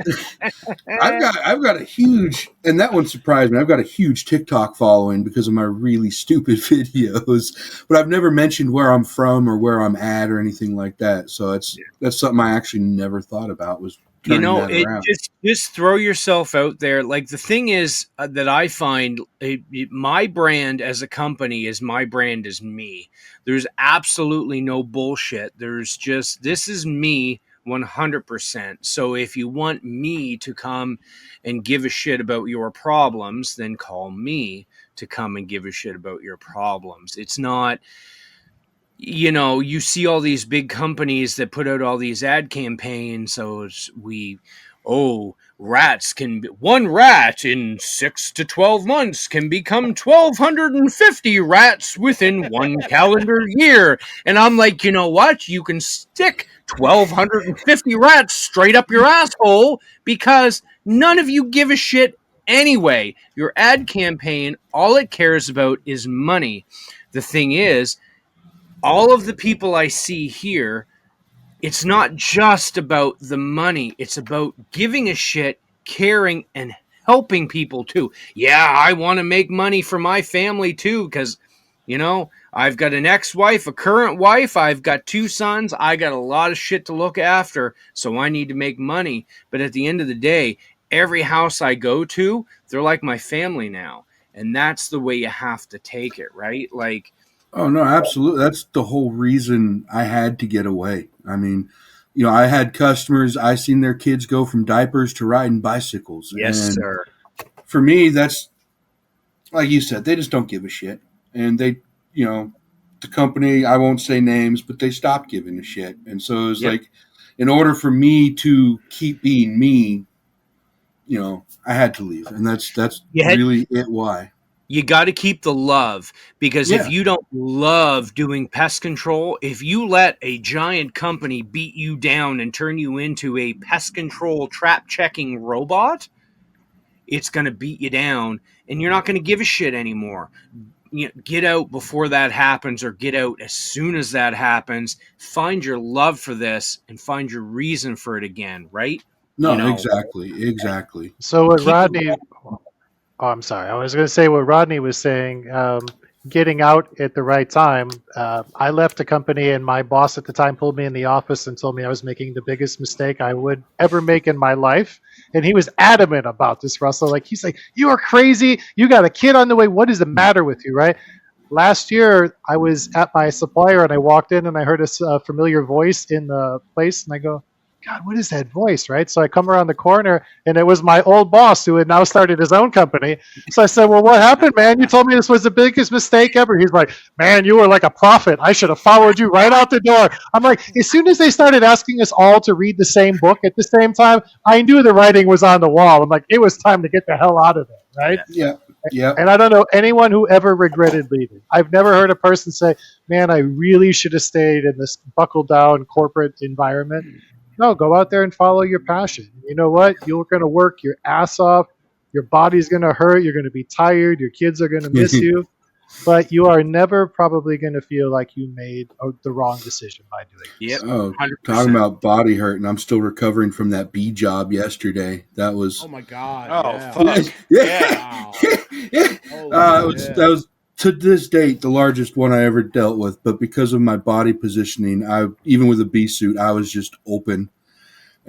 I've got a huge, and that one surprised me. I've got a huge TikTok following because of my really stupid videos. But I've never mentioned where I'm from or where I'm at or anything like that. So that's something I actually never thought about was. Just throw yourself out there. Like the thing is that I find my brand as a company is my brand is me. There's absolutely no bullshit. There's just, this is me 100%. So if you want me to come and give a shit about your problems, then call me to come and give a shit about your problems. It's not, you see all these big companies that put out all these ad campaigns. So rats one rat in 6 to 12 months can become 1,250 rats within 1 calendar year. And I'm like, you know what? You can stick 1,250 rats straight up your asshole because none of you give a shit anyway. Your ad campaign, all it cares about is money. The thing is, all of the people I see here, it's not just about the money. It's about giving a shit, caring, and helping people too. Yeah, I want to make money for my family too because, I've got an ex-wife, a current wife. I've got 2 sons. I got a lot of shit to look after, so I need to make money. But at the end of the day, every house I go to, they're like my family now. And that's the way you have to take it, right? Like, Oh no, absolutely. That's the whole reason I had to get away. I mean, I had customers. I seen their kids go from diapers to riding bicycles, Yes, and sir. for me, that's like you said. They just don't give a shit, and the company. I won't say names, but they stopped giving a shit, and so it was Yep. like, in order for me to keep being me, I had to leave, and that's really it. Why? You got to keep the love, because if Yeah. you don't love doing pest control, if you let a giant company beat you down and turn you into a pest control trap checking robot, it's going to beat you down and you're not going to give a shit anymore. Get out before that happens, or get out as soon as that happens. Find your love for this and find your reason for it again, right? No, exactly. So what Rodney? Oh, I'm sorry. I was going to say what Rodney was saying. Getting out at the right time. I left the company, and my boss at the time pulled me in the office and told me I was making the biggest mistake I would ever make in my life. And he was adamant about this, Russell. Like, he's like, "You are crazy. You got a kid on the way. What is the matter with you?" Right? Last year, I was at my supplier, and I walked in, and I heard a familiar voice in the place, and I go, "God, what is that voice?" Right? So I come around the corner, and it was my old boss who had now started his own company. So I said, "Well, what happened, man? You told me this was the biggest mistake ever." He's like, "Man, you were like a prophet. I should have followed you right out the door." I'm like, as soon as they started asking us all to read the same book at the same time, I knew the writing was on the wall. I'm like, it was time to get the hell out of there, right? Yeah. And I don't know anyone who ever regretted leaving. I've never heard a person say, "Man, I really should have stayed in this buckled down corporate environment." No, go out there and follow your passion. You know what? You're going to work your ass off. Your body's going to hurt. You're going to be tired. Your kids are going to miss you. But you are never probably going to feel like you made the wrong decision by doing it. Yep. Oh, 100%. talking about body hurt, and I'm still recovering from that bee job yesterday. That was Oh my God! Oh, yeah. fuck. yeah. Holy shit. That was to this date the largest one I ever dealt with. But because of my body positioning, even with a bee suit, I was just open.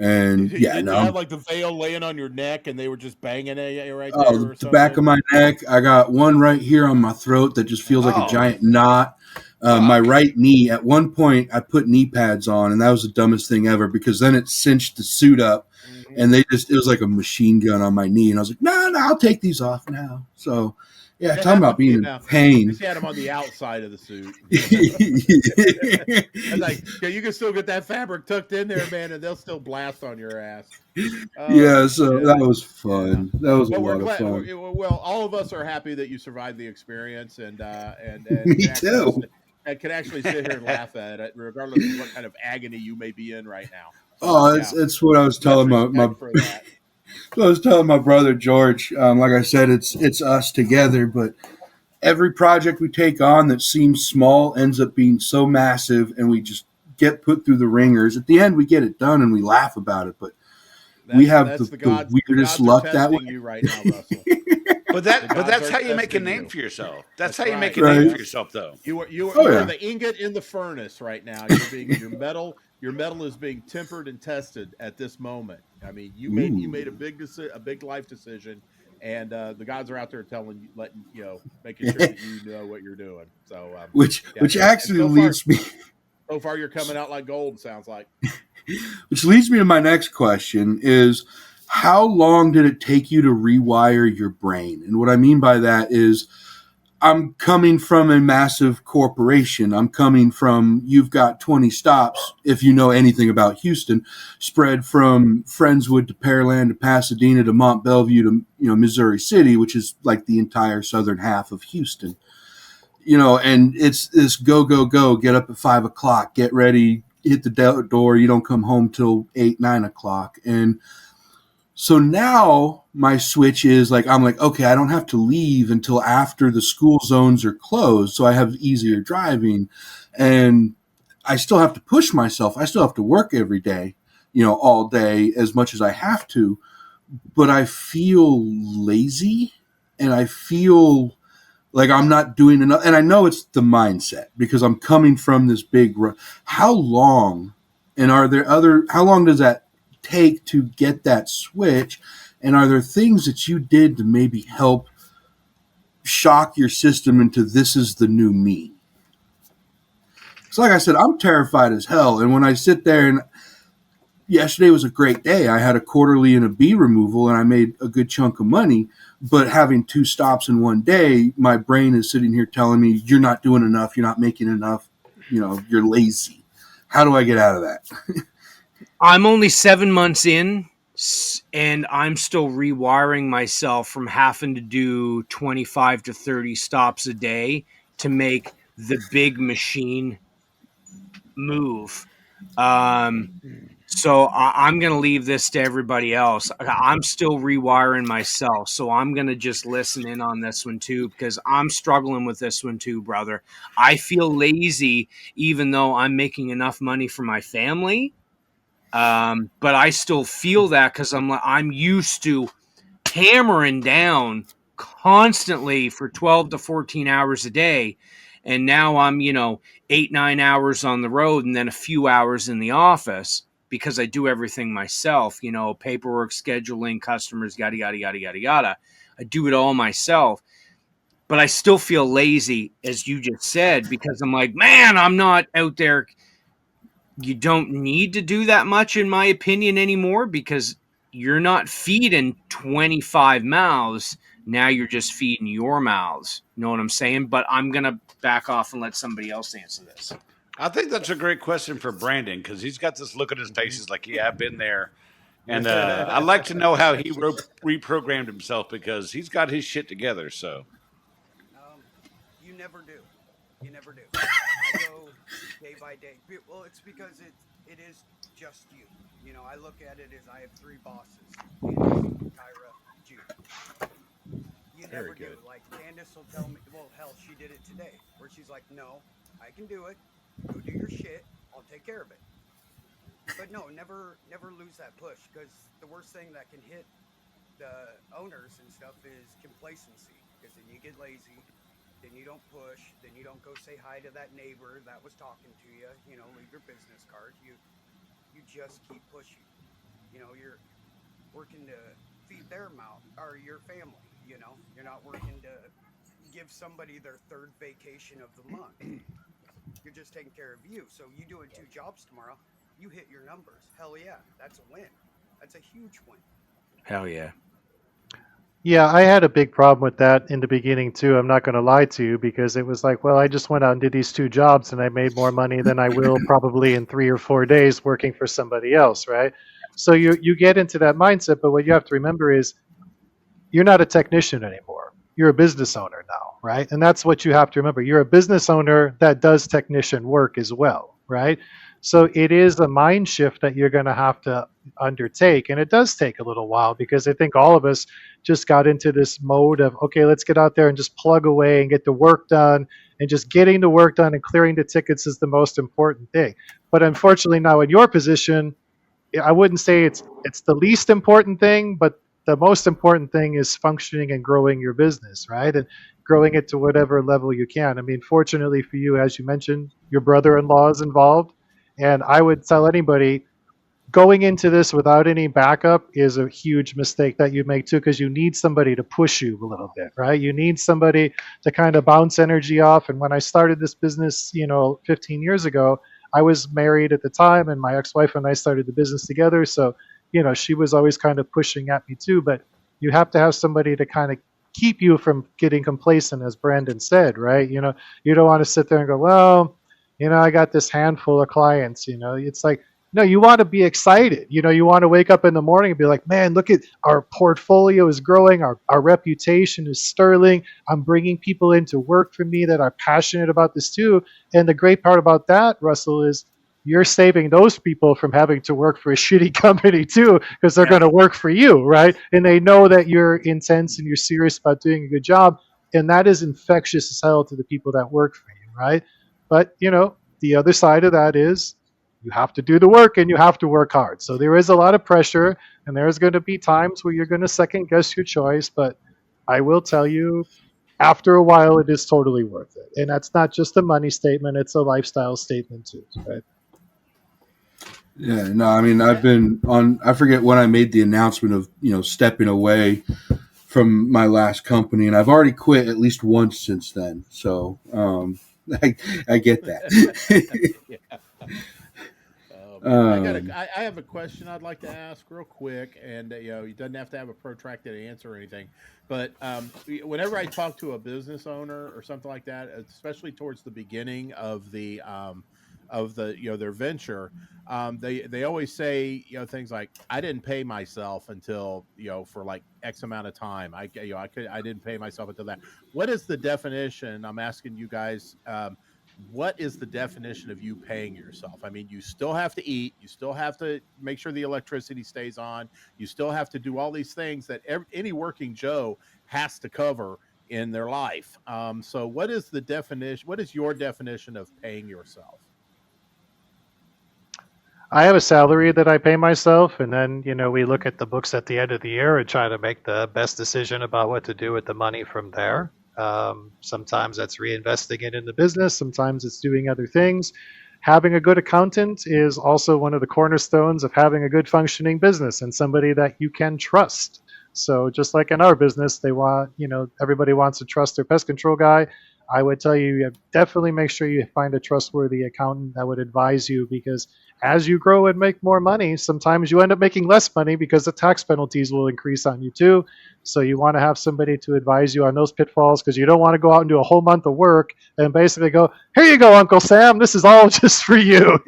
And Did you have like the veil laying on your neck, and they were just banging at you right there, or the something? back of my neck. I got one right here on my throat that just feels like a giant knot. My right knee. At one point, I put knee pads on, and that was the dumbest thing ever because then it cinched the suit up, and it was like a machine gun on my knee, and I was like, no, I'll take these off now. So, yeah, talking about being in pain. You had them on the outside of the suit. I was like, yeah, you can still get that fabric tucked in there, man, and they'll still blast on your ass. So that was fun. That was a lot of fun. Well, all of us are happy that you survived the experience, and Me too. And can actually sit here and laugh at it, regardless of what kind of agony you may be in right now. So, it's what I was telling I was telling my brother George. Like I said, it's us together, but every project we take on that seems small ends up being so massive, and we just get put through the ringers. At the end, we get it done, and we laugh about it. But we have the weirdest luck that way. You right now, Russell. But that's how you make a name for yourself. That's how you make a name for yourself, though. You are the ingot in the furnace right now. Your metal is being tempered and tested at this moment. I mean, you made a big life decision, and the gods are out there making sure that you know what you're doing. So which actually leads me. So far, you're coming out like gold. Sounds like. Which leads me to my next question: is how long did it take you to rewire your brain? And what I mean by that is, I'm coming from a massive corporation. I'm coming from, you've got 20 stops, if you know anything about Houston, spread from Friendswood to Pearland to Pasadena to Mont Belvieu to, Missouri City, which is like the entire southern half of Houston. And it's this go, get up at 5 o'clock, get ready, hit the door. You don't come home till 8, 9 o'clock. And so now my switch is I'm like, okay, I don't have to leave until after the school zones are closed. So I have easier driving, and I still have to push myself. I still have to work every day, all day as much as I have to, but I feel lazy and I feel like I'm not doing enough. And I know it's the mindset because I'm coming from this big, how long, and how long does that take to get that switch, and are there things that you did to maybe help shock your system into this is the new me? So like I said, I'm terrified as hell. And when I sit there, and yesterday was a great day. I had a quarterly and a bee removal, and I made a good chunk of money. But having 2 stops in one day, my brain is sitting here telling me, you're not doing enough. You're not making enough. You're lazy. How do I get out of that? I'm only 7 months in, and I'm still rewiring myself from having to do 25 to 30 stops a day to make the big machine move. So I'm going to leave this to everybody else. I'm still rewiring myself, so I'm going to just listen in on this one too, because I'm struggling with this one too, brother. I feel lazy even though I'm making enough money for my family. But I still feel that because I'm used to hammering down constantly for 12 to 14 hours a day. And now I'm, 8-9 hours on the road and then a few hours in the office because I do everything myself, paperwork, scheduling, customers, yada, yada, yada, yada, yada. I do it all myself. But I still feel lazy, as you just said, because I'm like, man, I'm not out there. You don't need to do that much, in my opinion, anymore, because you're not feeding 25 mouths. Now you're just feeding your mouths. Know what I'm saying? But I'm going to back off and let somebody else answer this. I think that's a great question for Brandon because he's got this look on his face. He's like, yeah, I've been there. And I'd like to know how he reprogrammed himself because he's got his shit together. So You never do. You never do. I go day by day. Well, it's because it is just you. I look at it as I have 3 bosses: Kandyce, Kyra, Jude. You never do. Like Kandyce will tell me, well, hell, she did it today, where she's like, "No, I can do it. Go do your shit. I'll take care of it." But no, never lose that push, because the worst thing that can hit the owners and stuff is complacency. Because then you get lazy, then you don't push, then you don't go say hi to that neighbor that was talking to you. Leave your business card. You just keep pushing. You're working to feed their mouth or your family. You're not working to give somebody their 3rd vacation of the month. You're just taking care of you. So you doing 2 jobs tomorrow, you hit your numbers. Hell yeah, that's a win. That's a huge win. Hell yeah. Yeah, I had a big problem with that in the beginning too. I'm not going to lie to you, because it was like, well, I just went out and did these 2 jobs and I made more money than I will probably in 3 or 4 days working for somebody else, right? So you get into that mindset, but what you have to remember is you're not a technician anymore. You're a business owner now, right? And that's what you have to remember. You're a business owner that does technician work as well, right? So it is a mind shift that you're going to have to undertake. And it does take a little while, because I think all of us just got into this mode of, okay, let's get out there and just plug away and get the work done. And just getting the work done and clearing the tickets is the most important thing. But unfortunately, now in your position, I wouldn't say it's the least important thing, but the most important thing is functioning and growing your business, right? And growing it to whatever level you can. I mean, fortunately for you, as you mentioned, your brother-in-law is involved. And I would tell anybody, going into this without any backup is a huge mistake that you make too, because you need somebody to push you a little bit, right? You need somebody to kind of bounce energy off. And when I started this business, 15 years ago, I was married at the time, and my ex-wife and I started the business together. So, she was always kind of pushing at me too. But you have to have somebody to kind of keep you from getting complacent, as Brandon said, right? You don't want to sit there and go, well, I got this handful of clients. It's like, no, you want to be excited. You want to wake up in the morning and be like, man, look at our portfolio is growing. Our reputation is sterling. I'm bringing people in to work for me that are passionate about this too. And the great part about that, Russell, is you're saving those people from having to work for a shitty company too, because they're going to work for you, right? And they know that you're intense and you're serious about doing a good job. And that is infectious as hell to the people that work for you, right? But, the other side of that is you have to do the work and you have to work hard. So there is a lot of pressure, and there's going to be times where you're going to second guess your choice. But I will tell you, after a while, it is totally worth it. And that's not just a money statement, it's a lifestyle statement too, right? Yeah, no, I mean, I've been on, I forget when I made the announcement of, stepping away from my last company, and I've already quit at least once since then. So, I get that. Yeah. Oh man, um, I have a question I'd like to ask real quick, and you doesn't have to have a protracted answer or anything. But whenever I talk to a business owner or something like that, especially towards the beginning of the their venture, they always say things like, "I didn't pay myself until for like X amount of time. I didn't pay myself until that." What is the definition? I'm asking you guys. What is the definition of you paying yourself? I mean, you still have to eat, you still have to make sure the electricity stays on, you still have to do all these things that any working Joe has to cover in their life. So, what is the definition? What is your definition of paying yourself? I have a salary that I pay myself, and then we look at the books at the end of the year and try to make the best decision about what to do with the money from there. Sometimes that's reinvesting it in the business. Sometimes it's doing other things. Having a good accountant is also one of the cornerstones of having a good functioning business and somebody that you can trust. So just like in our business, they want, everybody wants to trust their pest control guy. I would tell you definitely make sure you find a trustworthy accountant that would advise you, because as you grow and make more money, sometimes you end up making less money because the tax penalties will increase on you too. So you want to have somebody to advise you on those pitfalls, because you don't want to go out and do a whole month of work and basically go, "Here you go, Uncle Sam, this is all just for you."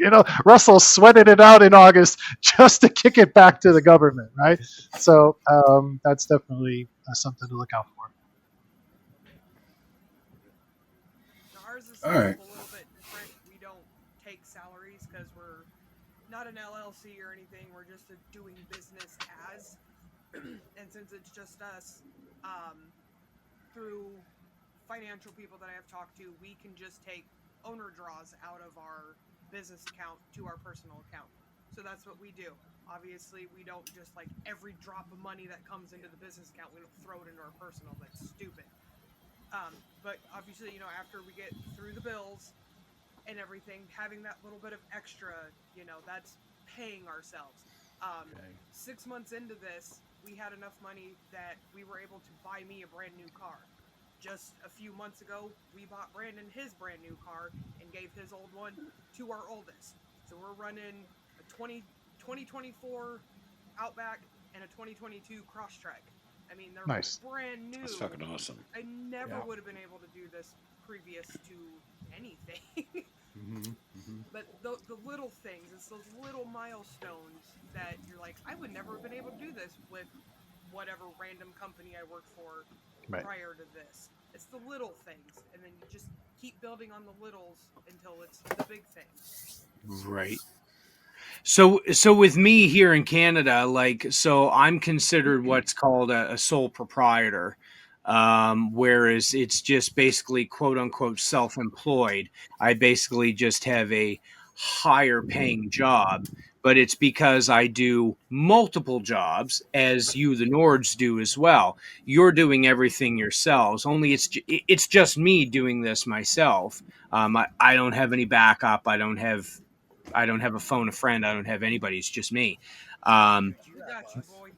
Russell sweated it out in August just to kick it back to the government, right? So that's definitely something to look out for. Ours is all set right. up a little bit different. We don't take salaries because we're not an LLC or anything. We're just a doing business as. And since it's just us, through financial people that I have talked to, we can just take owner draws out of our business account to our personal account. So that's what we do. Obviously, we don't just like every drop of money that comes into the business account, we don't throw it into our personal. That's stupid. But obviously, after we get through the bills and everything, having that little bit of extra, that's paying ourselves. Okay. 6 months into this, we had enough money that we were able to buy me a brand new car. Just a few months ago, we bought Brandon his brand new car and gave his old one to our oldest. So we're running a 2024 Outback and a 2022 Crosstrek. I mean, they're Nice. brand new. That's fucking awesome. I never Yeah. would have been able to do this previous to anything. But the little things, it's those little milestones that you're like, I would never have been able to do this with whatever random company I worked for Right. prior to this. It's the little things, and then you just keep building on the littles until it's the big things. Right. So with me here in Canada, so I'm considered what's called a sole proprietor, whereas it's just basically quote unquote self-employed. I basically just have a higher paying job, but it's because I do multiple jobs, as you, the Nords, do as well. You're doing everything yourselves. Only it's just me doing this myself. I don't have any backup. I don't have a phone a friend. I don't have anybody. It's just me. We got you, boy.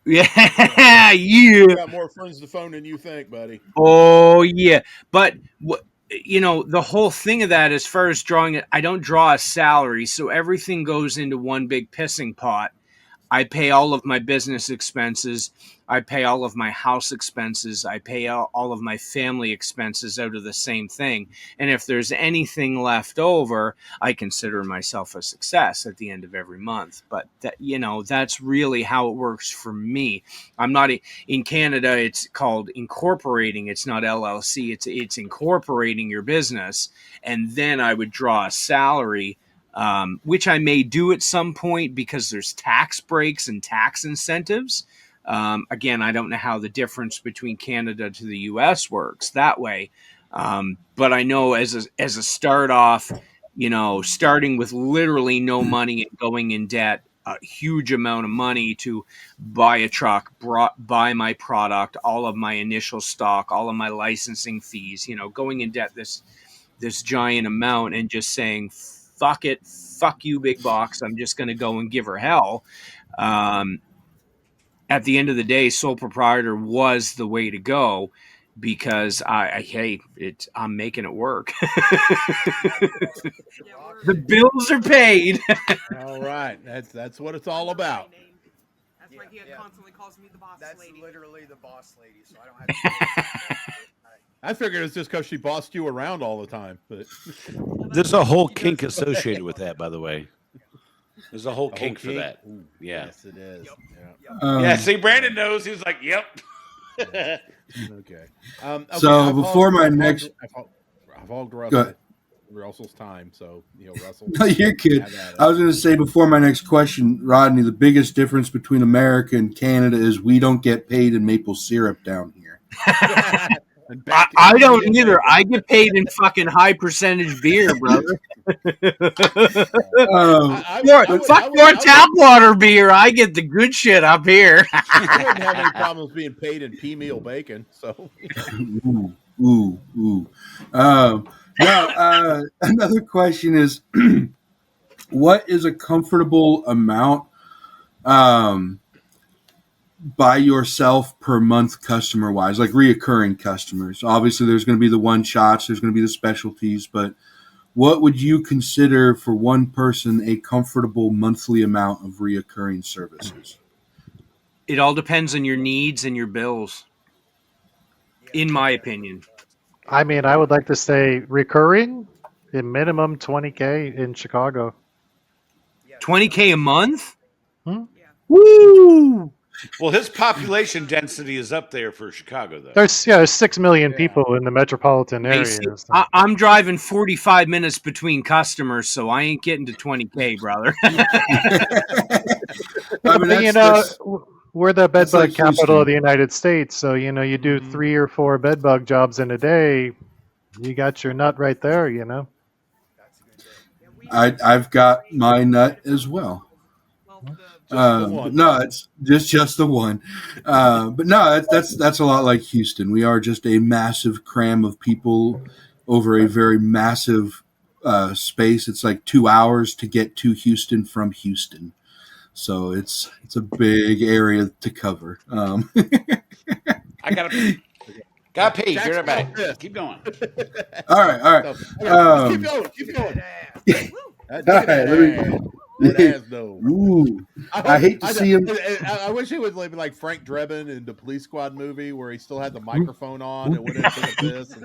Yeah, You got more friends to phone than you think, buddy. Oh yeah, but the whole thing of that, as far as drawing it, I don't draw a salary, so everything goes into one big pissing pot. I pay all of my business expenses. I pay all of my house expenses. I pay all of my family expenses out of the same thing. And if there's anything left over, I consider myself a success at the end of every month. But that's really how it works for me. I'm not in Canada. It's called incorporating. It's not LLC. It's incorporating your business. And then I would draw a salary, which I may do at some point because there's tax breaks and tax incentives. Again, I don't know how the difference between Canada to the U.S. works that way, but I know as a start off, starting with literally no money and going in debt, a huge amount of money to buy a truck, buy my product, all of my initial stock, all of my licensing fees, going in debt this giant amount and just saying, fuck it, fuck you, big box, I'm just going to go and give her hell. At the end of the day, sole proprietor was the way to go. because I'm making it work. Yeah, The bills are paid. All right, that's what it's all about. That's why he constantly calls me the boss That's lady. literally the boss lady, so I don't have to. I figured it's just because she bossed you around all the time. But There's a whole kink associated with that, by the way. There's a whole A kink whole for that. Ooh, Yeah. yes, it is. Yeah. Yeah, see, Brandon knows. He's like, yep. Okay. So I've before hogged- my I've next- I've hogged Go Russell. ahead. Russell's time, so Russell. No, you're good. have at it. I was going to say before my next question, Rodney, the biggest difference between America and Canada is we don't get paid in maple syrup down here. And back to I don't Indian either. bacon. I get paid in fucking high percentage beer, brother. Fuck more tap water beer. I get the good shit up here. I wouldn't have any problems being paid in pea meal bacon. So Ooh. Now, another question is, what is a comfortable amount by yourself per month customer wise, like reoccurring customers? Obviously, there's going to be the one shots, there's going to be the specialties, but what would you consider for one person a comfortable monthly amount of reoccurring services? It all depends on your needs and your bills, in my opinion. I mean, I would like to say recurring, in minimum 20K in Chicago. 20K a month? Hmm? Woo! Well, his population density is up there for Chicago, though. There's 6 million people in the metropolitan area. So. I'm driving 45 minutes between customers, so I ain't getting to 20K, brother. I mean, you that's- know, we're the that's bedbug like capital Houston. of the United States, so you do 3 or 4 bedbug jobs in a day, you got your nut right there. I've got my nut as well. No, it's just the one. But no, that's a lot like Houston. We are just a massive cram of people over a very massive space. It's like 2 hours to get to Houston from Houston, so it's a big area to cover. I gotta pee. Be right back. Keep going. All right. Keep going. All right, Ooh, I hate to see him. I wish he would be like Frank Drebin in the Police Squad movie where he still had the microphone on and went into the piss.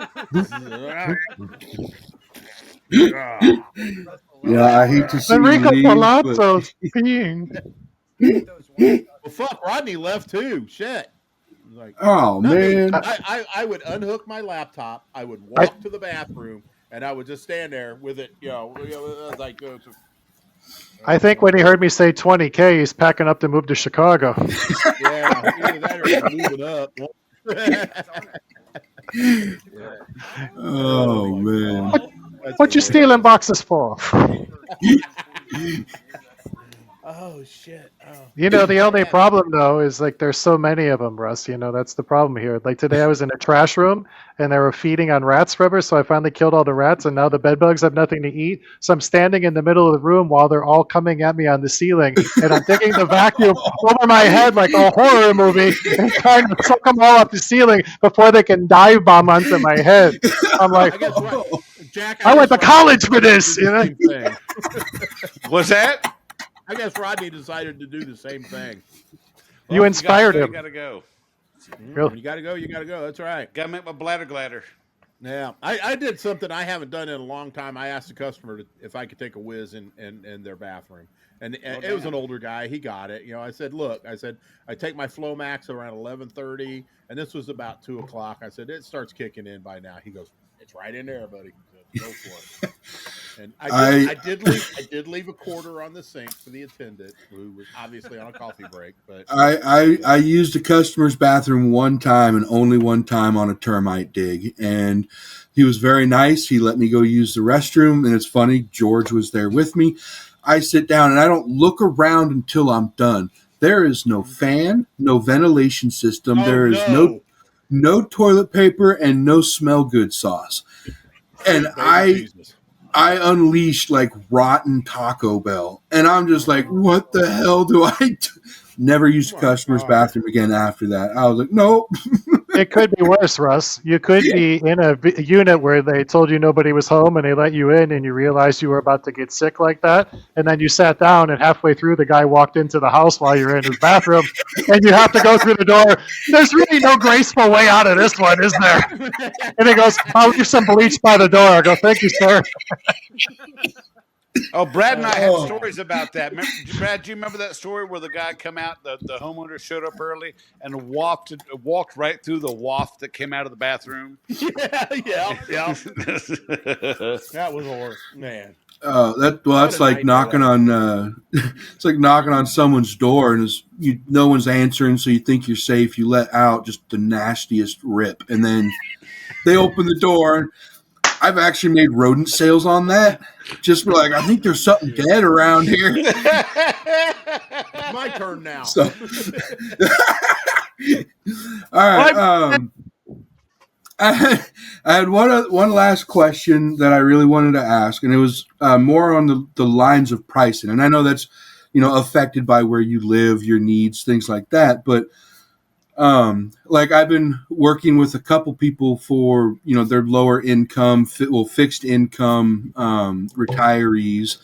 Yeah, I hate to see Enrico him leave, Palazzo's peeing. Well, fuck, Rodney left too. Shit. Like, oh man, I would unhook my laptop. I would walk to the bathroom, and I would just stand there with it. Like. I think when he heard me say 20K, he's packing up to move to Chicago. Yeah, either that or he's moving up. Oh man, What you stealing boxes for? Oh shit! Oh. The only problem though is like there's so many of them, Russ. That's the problem here. Like today, I was in a trash room and they were feeding on rat scrubbers, so I finally killed all the rats, and now the bed bugs have nothing to eat. So I'm standing in the middle of the room while they're all coming at me on the ceiling, and I'm taking the vacuum over my head like a horror movie and trying to suck them all off the ceiling before they can dive bomb onto my head. I'm like, I guess what, Jack. I went to college for this. What's that? I guess Rodney decided to do the same thing. You inspired him. You gotta go. When you gotta go. You gotta go. That's right. Gotta make my bladder gladder. Yeah, I did something I haven't done in a long time. I asked the customer if I could take a whiz in their bathroom, and it was an older guy. He got it. I said, look, I take my Flomax around 11:30, and this was about 2:00. I said it starts kicking in by now. He goes, it's right in there, buddy. Go for it. And I did leave a quarter on the sink for the attendant, who was obviously on a coffee break. But I used a customer's bathroom one time and only one time on a termite dig, and he was very nice. He let me go use the restroom, and it's funny, George was there with me. I sit down and I don't look around until I'm done. There is no fan, no ventilation system. There is no toilet paper and no smell good sauce. And I unleashed like rotten Taco Bell, and I'm just like, what the hell do I do? Never used a customer's bathroom again after that. I was like, nope. it could be worse, Russ. You could be in a unit where they told you nobody was home and they let you in and you realized you were about to get sick like that. And then you sat down and halfway through the guy walked into the house while you're in his bathroom and you have to go through the door. There's really no graceful way out of this one, is there? And he goes, I'll leave some bleach by the door. I go, thank you, sir. Oh, Brad and I have Oh. stories about that. Brad, do you remember that story where the guy come out, the homeowner showed up early and walked right through the waft that came out of the bathroom? yeah. That was horrible, man. That's like knocking on it's like knocking on someone's door and no one's answering, so you think you're safe. You let out just the nastiest rip, and then they open the door. I've actually made rodent sales on that. Just be like, I think there's something dead around here. My turn now. So, all right. I had one last question that I really wanted to ask, and it was more on the lines of pricing. And I know that's affected by where you live, your needs, things like that. But like I've been working with a couple people for their lower income, fixed income retirees.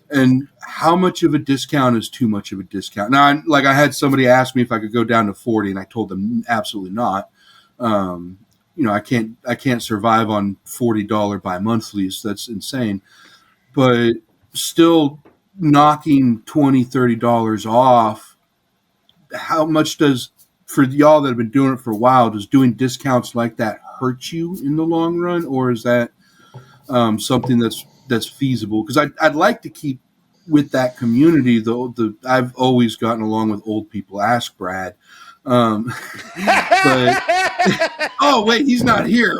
And how much of a discount is too much of a discount? Now, I had somebody ask me if I could go down to 40, and I told them absolutely not. I can't survive on $40 bi-monthlies. That's insane. But still knocking $20, $30 off, how much for y'all that have been doing it for a while, does doing discounts like that hurt you in the long run? Or is that something that's feasible? Because I'd like to keep with that community, though. I've always gotten along with old people. Ask Brad. But oh wait, he's not here.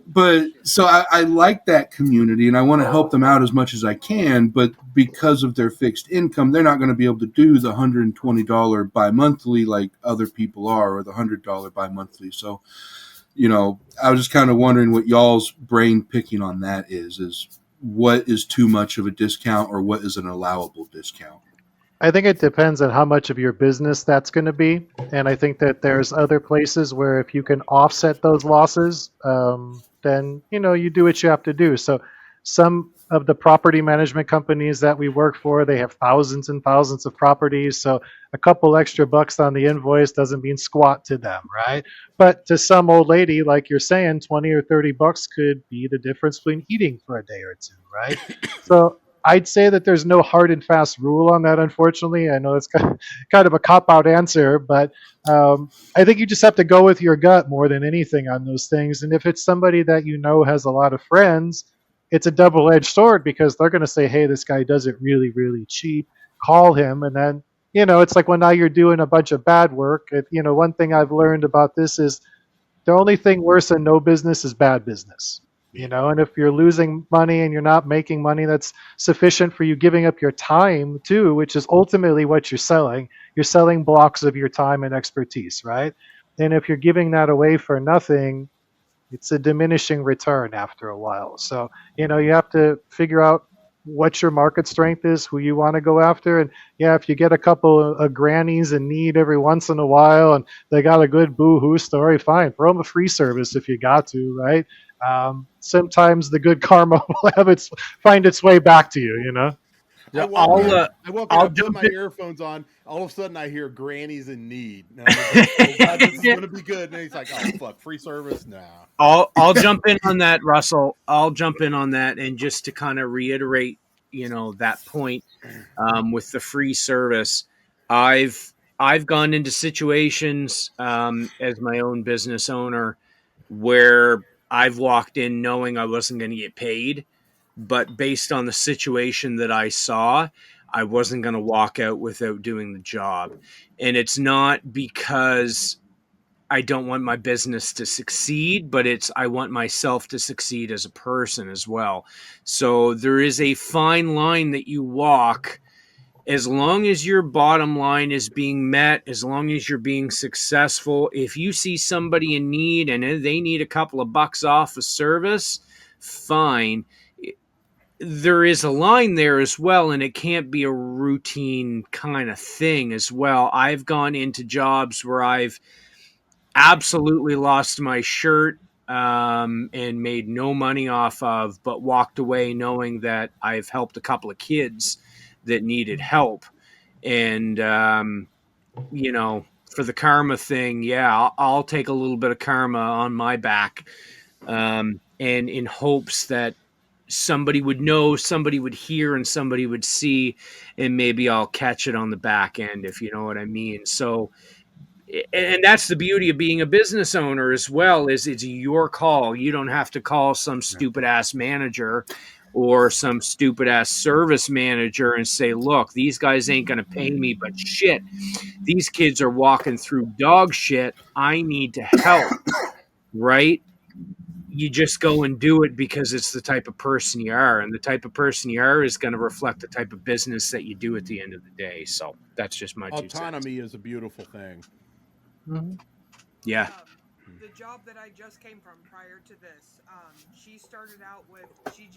But so I like that community and I want to help them out as much as I can. But because of their fixed income, they're not going to be able to do the $120 bi-monthly like other people are, or the $100 bi-monthly. So, I was just kind of wondering what y'all's brain picking on that is what is too much of a discount or what is an allowable discount? I think it depends on how much of your business that's going to be. And I think that there's other places where if you can offset those losses, then, you do what you have to do. So some of the property management companies that we work for, they have thousands and thousands of properties. So a couple extra bucks on the invoice doesn't mean squat to them, right? But to some old lady, like you're saying, 20 or 30 bucks could be the difference between eating for a day or two, right? So I'd say that there's no hard and fast rule on that, unfortunately. I know that's kind of a cop-out answer, but I think you just have to go with your gut more than anything on those things. And if it's somebody that has a lot of friends, it's a double-edged sword because they're going to say, hey, this guy does it really, really cheap. Call him. And then, it's like, well, now you're doing a bunch of bad work. One thing I've learned about this is the only thing worse than no business is bad business. And if you're losing money and you're not making money that's sufficient for you giving up your time too, which is ultimately what you're selling blocks of your time and expertise, right? And if you're giving that away for nothing, it's a diminishing return after a while. So, you have to figure out what your market strength is, who you want to go after. And yeah, if you get a couple of grannies in need every once in a while and they got a good boo-hoo story, fine. Throw them a free service if you got to, right? Sometimes the good karma will find its way back to you, I walk in, I put my earphones on. All of a sudden, I hear "Granny's in need." And I'm like, oh, God, this is going to be good. And he's like, "Oh fuck, free service now." I'll jump in on that, Russell. I'll jump in on that, and just to kind of reiterate, that point with the free service, I've gone into situations as my own business owner where I've walked in knowing I wasn't going to get paid, but based on the situation that I saw, I wasn't going to walk out without doing the job. And it's not because I don't want my business to succeed, but I want myself to succeed as a person as well. So there is a fine line that you walk. As long as your bottom line is being met, as long as you're being successful, if you see somebody in need and they need a couple of bucks off a service, fine. There is a line there as well, and it can't be a routine kind of thing as well. I've gone into jobs where I've absolutely lost my shirt and made no money off of, but walked away knowing that I've helped a couple of kids that needed help. And, you know, for the karma thing, yeah, I'll take a little bit of karma on my back, and in hopes that somebody would know, somebody would hear, and somebody would see, and maybe I'll catch it on the back end, if you know what I mean. So, and that's the beauty of being a business owner as well, is it's your call. You don't have to call some stupid ass manager or some stupid ass service manager and say, look, these guys ain't going to pay me, but shit, these kids are walking through dog shit. I need to help, right? You just go and do it because it's the type of person you are, and the type of person you are is going to reflect the type of business that you do at the end of the day. So that's just my 2 cents. Autonomy is a beautiful thing. Mhm. Yeah. The job that I just came from prior to this, she started out with, she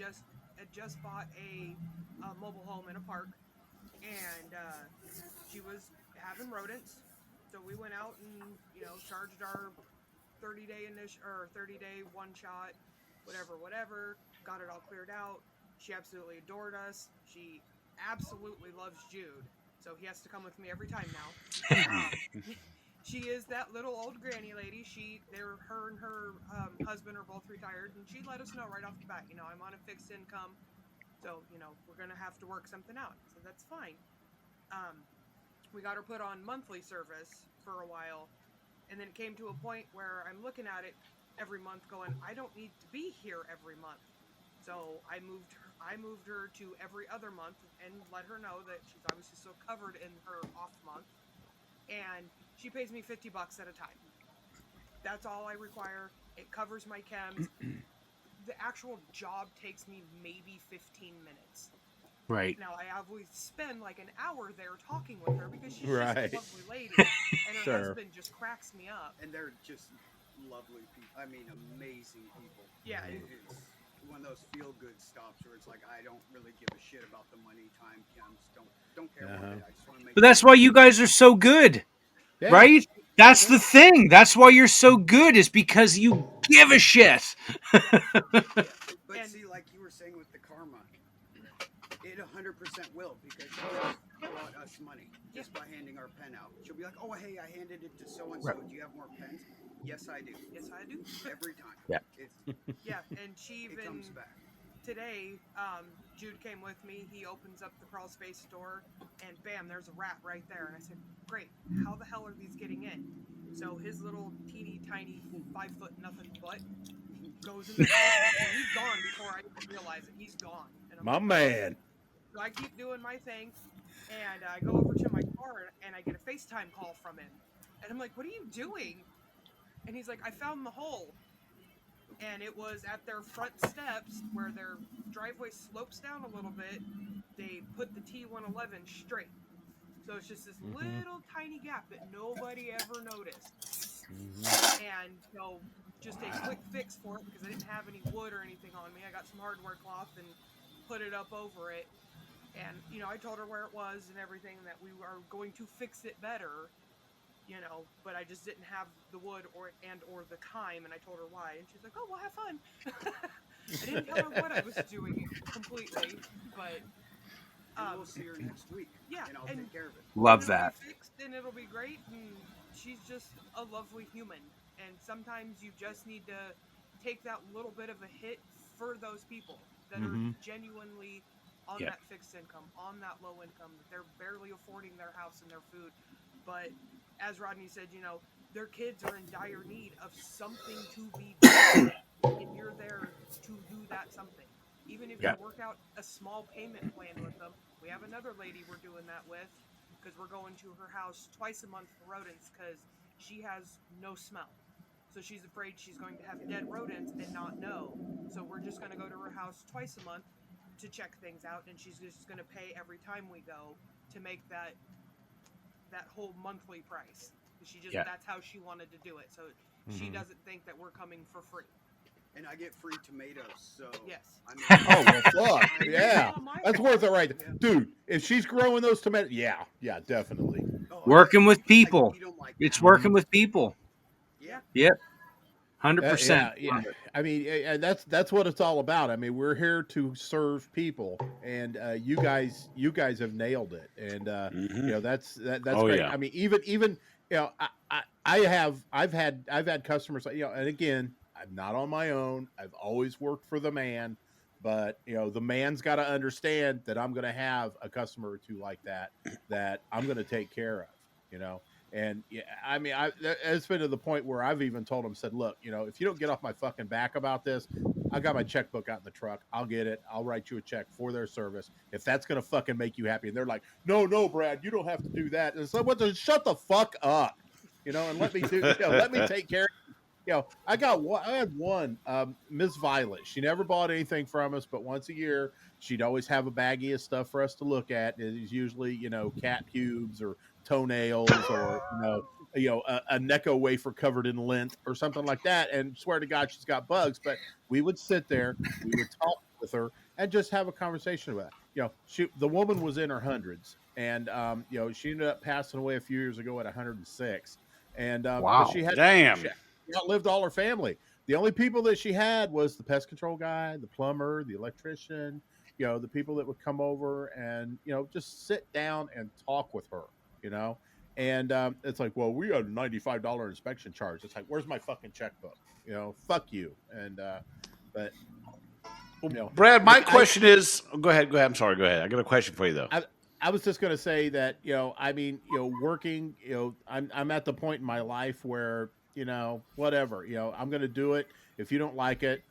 had just bought a mobile home in a park, and she was having rodents. So we went out and, you know, charged our 30-day initial or 30-day one shot, whatever, got it all cleared out. She absolutely adored us. She absolutely loves Jude, so he has to come with me every time now. She is that little old granny lady. Her and her husband are both retired, and she let us know right off the bat, you know, I'm on a fixed income, so, you know, we're gonna have to work something out. So that's fine. We got her put on monthly service for a while, and then it came to a point where I'm looking at it every month going, I don't need to be here every month. So I moved her to every other month and let her know that she's obviously still covered in her off month. And she pays me $50 at a time. That's all I require. It covers my chems. The actual job takes me maybe 15 minutes. Right. Now, I always spend like an hour there talking with her because she's Right. just a lovely lady, and her Sure. husband just cracks me up. And they're just lovely people. I mean, amazing people. Yeah, It's one of those feel-good stops where it's like, I don't really give a shit about the money, time, chems. Don't care about it. I just want to make. But that's why you guys are so good, Yeah. right? That's the thing. That's why you're so good, is because you give a shit. But see, like you were saying with the karma, it 100% will, because she just brought us money just by handing our pen out. She'll be like, "Oh, hey, I handed it to so and so. Do you have more pens?" Yes, I do. Yes, I do. Every time. Yeah. Yeah, and she It even comes back. today, Jude came with me. He opens up the crawl space door, and bam, there's a rat right there. And I said, "Great, how the hell are these getting in?" So his little teeny tiny 5 foot nothing butt goes in the house, and he's gone before I even realize it. He's gone. And I'm My like, man. so I keep doing my thing, and I go over to my car, and I get a FaceTime call from him, and I'm like, "What are you doing?" And he's like, "I found the hole." And it was at their front steps where their driveway slopes down a little bit. They put the T111 straight. So it's just this little tiny gap that nobody ever noticed. And so just a quick fix for it, because I didn't have any wood or anything on me. I got some hardware cloth and put it up over it. And, you know, I told her where it was and everything, that we are going to fix it better. You know, but I just didn't have the wood or the time, and I told her why, and she's like, "Oh, well, have fun." I didn't tell her what I was doing completely, but We'll see her next week. yeah, and I'll take care of it. Love it'll that. be fixed, and it'll be great, and she's just a lovely human. And sometimes you just need to take that little bit of a hit for those people that are genuinely on that fixed income, on that low income, that they're barely affording their house and their food. But as Rodney said, you know, their kids are in dire need of something to be done, and you're there to do that something. Even if you work out a small payment plan with them. We have another lady we're doing that with, because we're going to her house twice a month for rodents, because she has no smell. So she's afraid she's going to have dead rodents and not know. So we're just going to go to her house twice a month to check things out, and she's just going to pay every time we go to make that whole monthly price. She just that's how she wanted to do it. So she doesn't think that we're coming for free. And I get free tomatoes, so yes. I mean, Oh well, fuck yeah, that's worth it, right there, dude. If she's growing those tomatoes, yeah, definitely. Working with people. Like, you don't like It's that. working with people. Yep. 100%. Yeah. I mean, and that's what it's all about. I mean, we're here to serve people, and you guys have nailed it. And that's Oh, great. yeah. I mean, even I've had customers, and again, I'm not on my own. I've always worked for the man, but the man's got to understand that I'm going to have a customer or two like that I'm going to take care of. And I mean, it's been to the point where I've even told them, said, look, if you don't get off my fucking back about this, I got my checkbook out in the truck. I'll get it. I'll write you a check for their service if that's going to fucking make you happy. And they're like, no, Brad, you don't have to do that. And it's like, shut the fuck up, and let me let me take care of I had one, Miss Violet. She never bought anything from us, but once a year, she'd always have a baggie of stuff for us to look at. It's usually, cat pubes or toenails or, a Necco wafer covered in lint or something like that. And swear to God, she's got bugs. But we would sit there, we would talk with her and just have a conversation about it. The woman was in her hundreds, and, she ended up passing away a few years ago at 106. And Wow. she had Damn. She outlived all her family. The only people that she had was the pest control guy, the plumber, the electrician, the people that would come over and, just sit down and talk with her, and it's like, well, we had a $95 inspection charge. It's like, where's my fucking checkbook? Fuck you. And, but, Brad, my question is, go ahead. I'm sorry. Go ahead. I got a question for you though. I was just going to say that, I mean, working, I'm at the point in my life where, whatever, I'm going to do it. If you don't like it,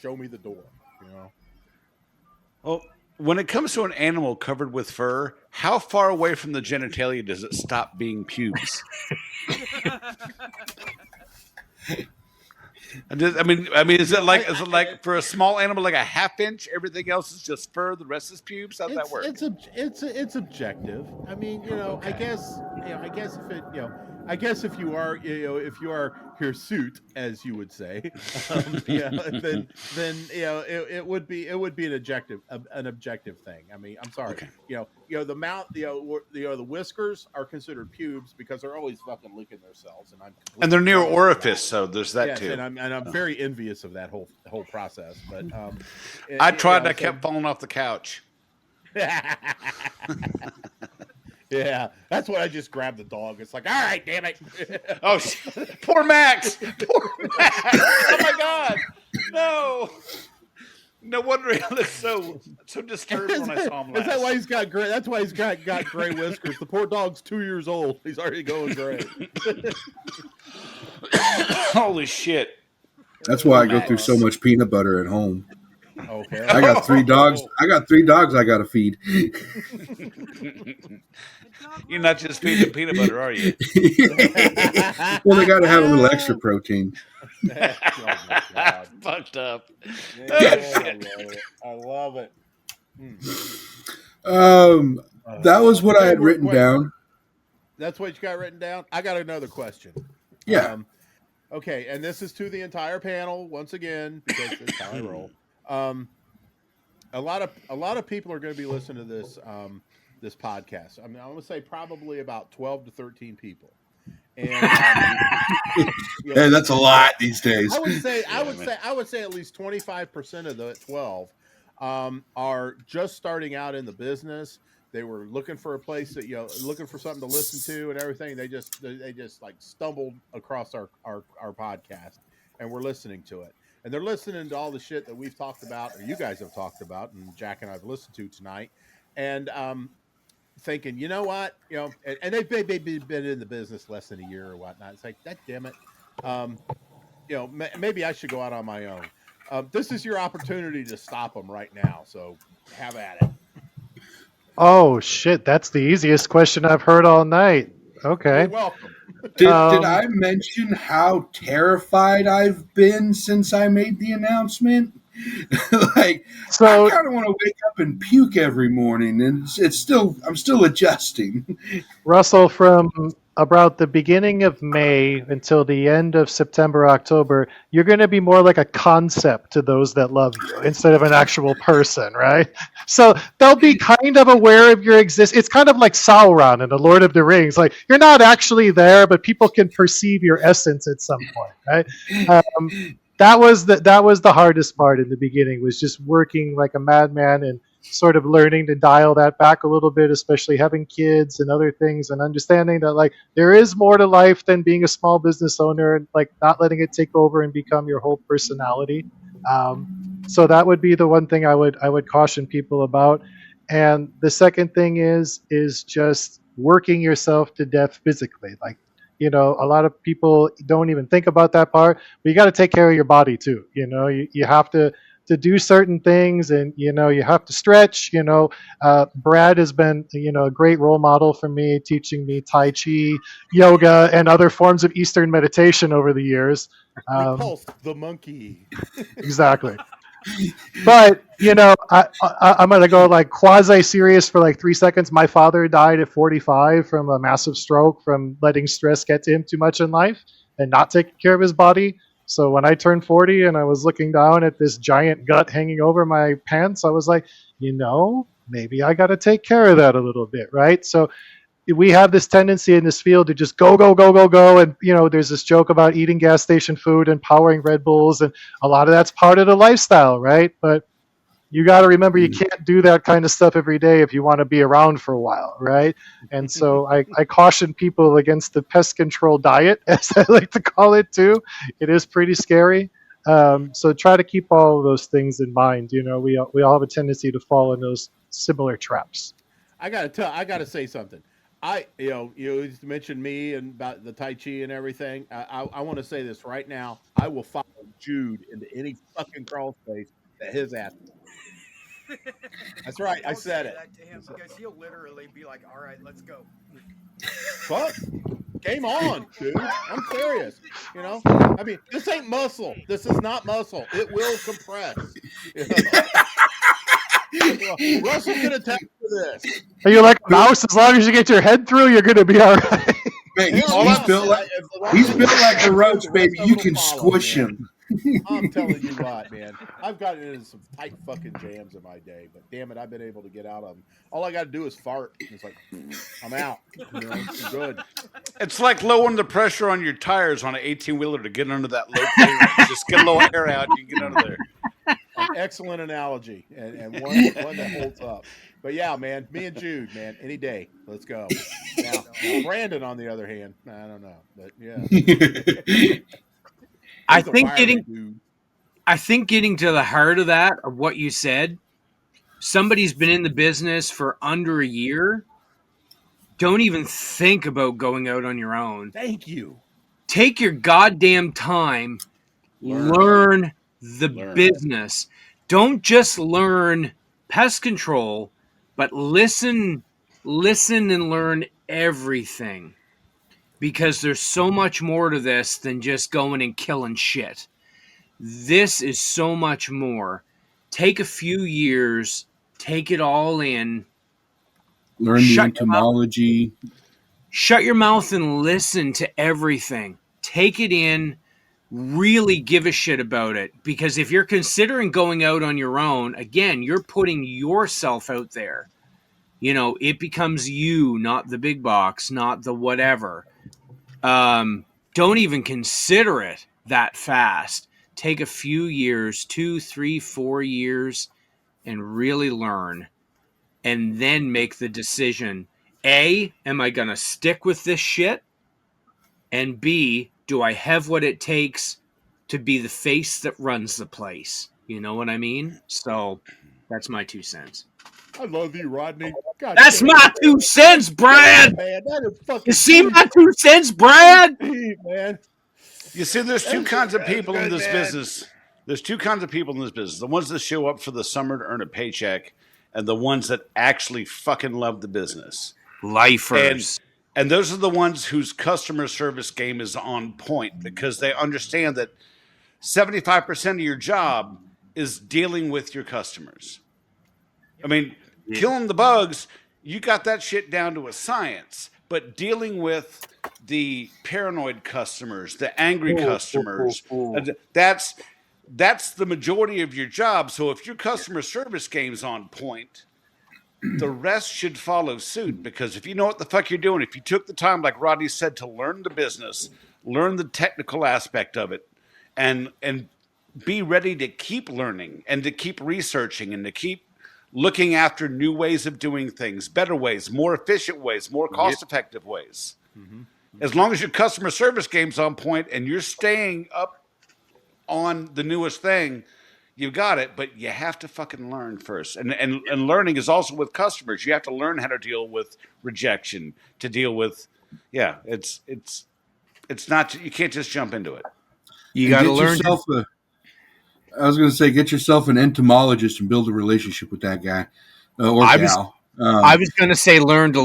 show me the door, Well, when it comes to an animal covered with fur, how far away from the genitalia does it stop being pubes? I mean, is it like for a small animal like a half inch? Everything else is just fur. The rest is pubes. How's that work? It's objective. I mean, Okay. I guess if you are, if you are hirsute, as you would say, then it would be an objective thing. I mean, I'm sorry. Okay. The mouth, the whiskers are considered pubes because they're always fucking licking themselves, And they're near orifice, so there's that yes, too. and I'm very envious of that whole process. But I tried. I kept falling off the couch. Yeah, that's what I just grabbed the dog. It's like, all right, damn it. Oh, poor Max. Poor Max. Oh my God. No. No wonder he looked so disturbed when I saw him last. That's why he's got gray. That's why he's got gray whiskers. The poor dog's 2 years old. He's already going gray. Holy shit. That's why I go through so much peanut butter at home. Okay. I got 3 dogs. I got 3 dogs I got to feed. You're not just feeding peanut butter, are you? Well, they got to have a little extra protein. Oh my God. Fucked up. I love it. That was what I had written down. That's what you got written down? I got another question. Yeah. Okay, and this is to the entire panel once again because that's how I roll. A lot of people are going to be listening to this this podcast. I mean, I'm going to say probably about 12 to 13 people. And Hey, that's a lot these days. I would say at least 25% of the 12 are just starting out in the business. They were looking for a place that looking for something to listen to and everything. They just like stumbled across our podcast and we're listening to it. And they're listening to all the shit that we've talked about, or you guys have talked about, and Jack and I've listened to tonight, and thinking, you know what, and they've been in the business less than a year or whatnot. It's like, that damn it, maybe I should go out on my own. This is your opportunity to stop them right now. So have at it. Oh shit, that's the easiest question I've heard all night. Okay. You're welcome. Did I mention how terrified I've been since I made the announcement? I kind of want to wake up and puke every morning, and I'm still adjusting. Russell, from about the beginning of May until the end of September, October, you're going to be more like a concept to those that love you instead of an actual person, right? So they'll be kind of aware of your existence. It's kind of like Sauron in The Lord of the Rings. Like you're not actually there, but people can perceive your essence at some point, right? That was the hardest part in the beginning, was just working like a madman and sort of learning to dial that back a little bit, especially having kids and other things, and understanding that like there is more to life than being a small business owner, and like not letting it take over and become your whole personality. So that would be the one thing I would caution people about. And the second thing is just working yourself to death physically. Like, a lot of people don't even think about that part, but you got to take care of your body too. You have to do certain things, and you have to stretch. Brad has been a great role model for me, teaching me Tai Chi, yoga, and other forms of Eastern meditation over the years. Repulse the monkey. Exactly. But I'm gonna go like quasi serious for like 3 seconds. My father died at 45 from a massive stroke from letting stress get to him too much in life and not taking care of his body. So when I turned 40 and I was looking down at this giant gut hanging over my pants, I was like, maybe I got to take care of that a little bit, right? So we have this tendency in this field to just go, go, go, go, go. And, there's this joke about eating gas station food and powering Red Bulls. And a lot of that's part of the lifestyle, right? But you got to remember you can't do that kind of stuff every day if you want to be around for a while, right? And so I caution people against the pest control diet, as I like to call it too. It is pretty scary. So try to keep all of those things in mind. We all have a tendency to fall in those similar traps. I gotta say something. You mentioned me and about the Tai Chi and everything. I want to say this right now. I will follow Jude into any fucking crawl space that his ass. That's right. I Don't said say it. that to him, because he'll literally be like, "All right, let's go." Fuck. Game on, dude. I'm serious. I mean, this ain't muscle. This is not muscle. It will compress. Russell can attest to this. Are you like a mouse? As long as you get your head through, you're going to be all right. Man, he's built like a roach, baby. You can squish him. I'm telling you what, man. I've gotten into some tight fucking jams in my day, but damn it, I've been able to get out of them. All I got to do is fart. It's like, I'm out. I'm good. It's like lowering the pressure on your tires on an 18-wheeler to get under that low clearance. Just get a little air out, you can get under there. An excellent analogy, and one that holds up. But yeah, man, me and Jude, man, any day. Let's go. Now, Brandon, on the other hand, I don't know, but yeah. I think getting to the heart of that, of what you said, somebody's been in the business for under a year. Don't even think about going out on your own. Thank you. Take your goddamn time. Learn the business. Don't just learn pest control, but listen and learn everything. Because there's so much more to this than just going and killing shit. This is so much more. Take a few years, take it all in. Learn the entomology. Shut your mouth and listen to everything. Take it in. Really give a shit about it. Because if you're considering going out on your own, again, you're putting yourself out there. It becomes you, not the big box, not the whatever. Don't even consider it that fast. Take a few years, 2, 3, 4 years, and really learn. And then make the decision. A, am I going to stick with this shit? And B, do I have what it takes to be the face that runs the place? You know what I mean? So that's my 2 cents. I love you, Rodney. God, that's my 2 cents, Brad. Man, that is fucking. You see my 2 cents, Brad? Man. You see, there's two kinds of people in this business. There's two kinds of people in this business. The ones that show up for the summer to earn a paycheck, and the ones that actually fucking love the business. Lifers. And those are the ones whose customer service game is on point, because they understand that 75% of your job is dealing with your customers. I mean, killing the bugs, you got that shit down to a science. but dealing with the paranoid customers, the angry customers, that's the majority of your job. So if your customer service game's on point, the rest should follow suit, because if you know what the fuck you're doing, if you took the time, like Rodney said, to learn the business, learn the technical aspect of it, and be ready to keep learning and to keep researching and to keep looking after new ways of doing things, better ways, more efficient ways, more cost-effective ways. As long as your customer service game's on point and you're staying up on the newest thing, you got it, but you have to fucking learn first. And learning is also with customers. You have to learn how to deal with rejection, to deal with, it's not, you can't just jump into it. You got to learn. I was going to say, get yourself an entomologist and build a relationship with that guy or gal. I was going to say, learn to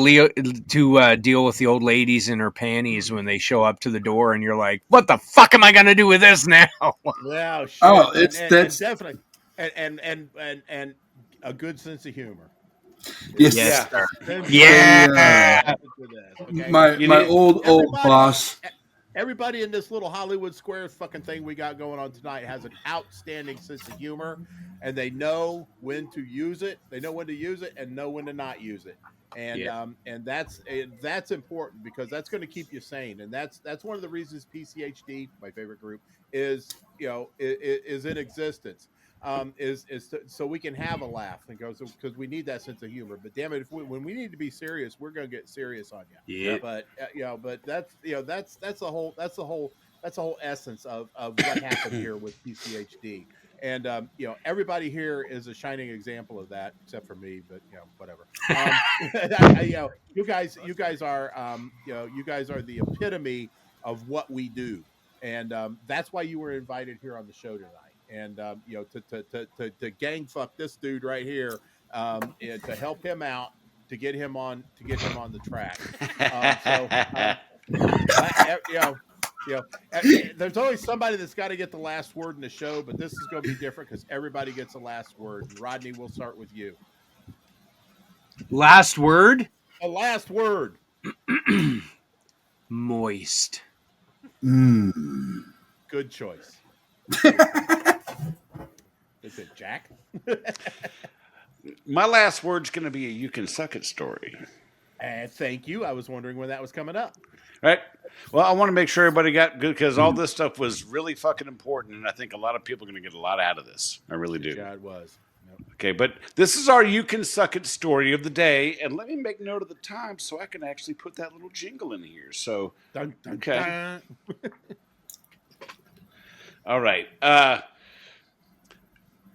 deal with the old ladies in her panties when they show up to the door, and you're like, "What the fuck am I going to do with this now?" Wow, shit. Oh, that's definitely and a good sense of humor. Yes. Yeah. Okay? My old boss. Everybody in this little Hollywood Squares fucking thing we got going on tonight has an outstanding sense of humor, and they know when to use it. They know when to use it and know when to not use it. And that's important, because that's going to keep you sane. And that's one of the reasons PCHD, my favorite group, is in existence. So we can have a laugh and go, because we need that sense of humor. But damn it, when we need to be serious, we're going to get serious on you. Yeah. But but that's the whole essence of what happened here with PCHD. And everybody here is a shining example of that, except for me. But whatever. You guys are the epitome of what we do, and that's why you were invited here on the show tonight. And to gang fuck this dude right here, and to help him out, to get him on the track. There's always somebody that's got to get the last word in the show, but this is going to be different because everybody gets the last word. Rodney, we'll start with you. Last word? A last word. Moist. Good choice. Is it Jack? My last word's going to be a "you can suck it" story. Thank you. I was wondering when that was coming up. Right. Well, I want to make sure everybody got good, because all this stuff was really fucking important, and I think a lot of people are going to get a lot out of this. I really do. Yeah, it was. Yep. Okay, but this is our "you can suck it" story of the day, and let me make note of the time so I can actually put that little jingle in here. So, dun, dun, okay. Dun. All right.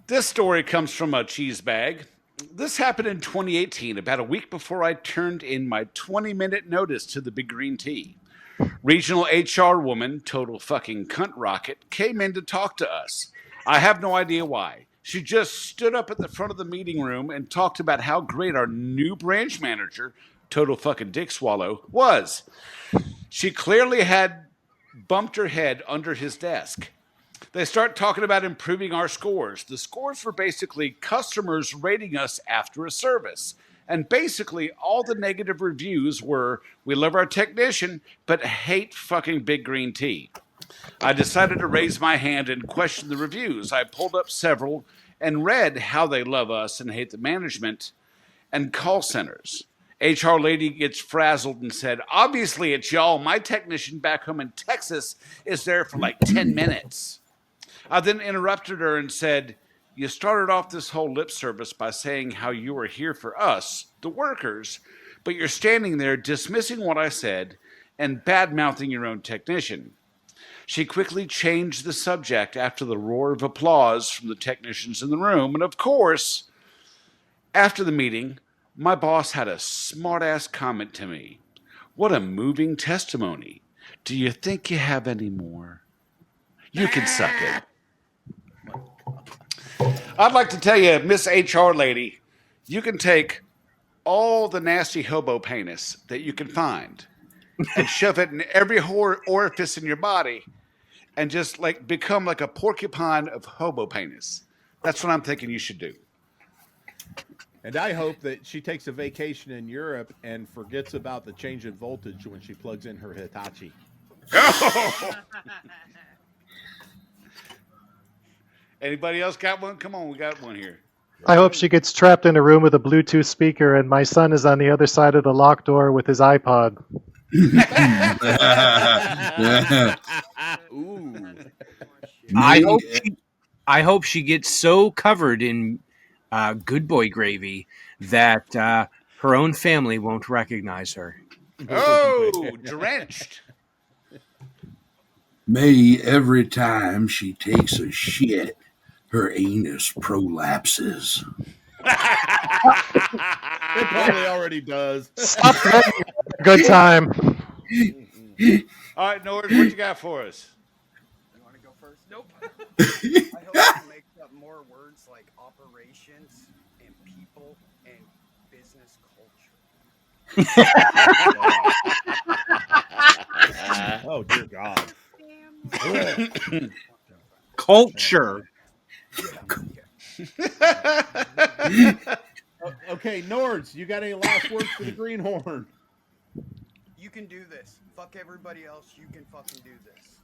This story comes from a cheese bag. This happened in 2018, about a week before I turned in my 20-minute notice to the Big Green Tea. Regional HR woman, total fucking cunt rocket, came in to talk to us. I have no idea why. She just stood up at the front of the meeting room and talked about how great our new branch manager, total fucking dick swallow, was. She clearly had bumped her head under his desk. They start talking about improving our scores. The scores were basically customers rating us after a service. And basically all the negative reviews were, "We love our technician, but hate fucking Big Green Tea." I decided to raise my hand and question the reviews. I pulled up several and read how they love us and hate the management and call centers. HR lady gets frazzled and said, "Obviously it's y'all. My technician back home in Texas is there for like 10 minutes. I then interrupted her and said, "You started off this whole lip service by saying how you were here for us, the workers, but you're standing there dismissing what I said and bad-mouthing your own technician." She quickly changed the subject after the roar of applause from the technicians in the room. And of course, after the meeting, my boss had a smart-ass comment to me. "What a moving testimony. Do you think you have any more? You can suck it." I'd like to tell you, Miss HR lady, you can take all the nasty hobo penis that you can find and shove it in every orifice in your body and just like become like a porcupine of hobo penis. That's what I'm thinking you should do. And I hope that she takes a vacation in Europe and forgets about the change in voltage when she plugs in her Hitachi. Anybody else got one? Come on, we got one here. I hope she gets trapped in a room with a Bluetooth speaker and my son is on the other side of the locked door with his iPod. Ooh. I hope she gets so covered in good boy gravy that her own family won't recognize her. Oh, drenched. May every time she takes a shit, her anus prolapses. It probably already does. Good time. All right, Nord, what you got for us? You want to go first? Nope. I hope she makes up more words like operations and people and business culture. Oh, dear God. Culture. Okay, Nords, you got any last words for the greenhorn? You can do this. Fuck everybody else. You can fucking do this.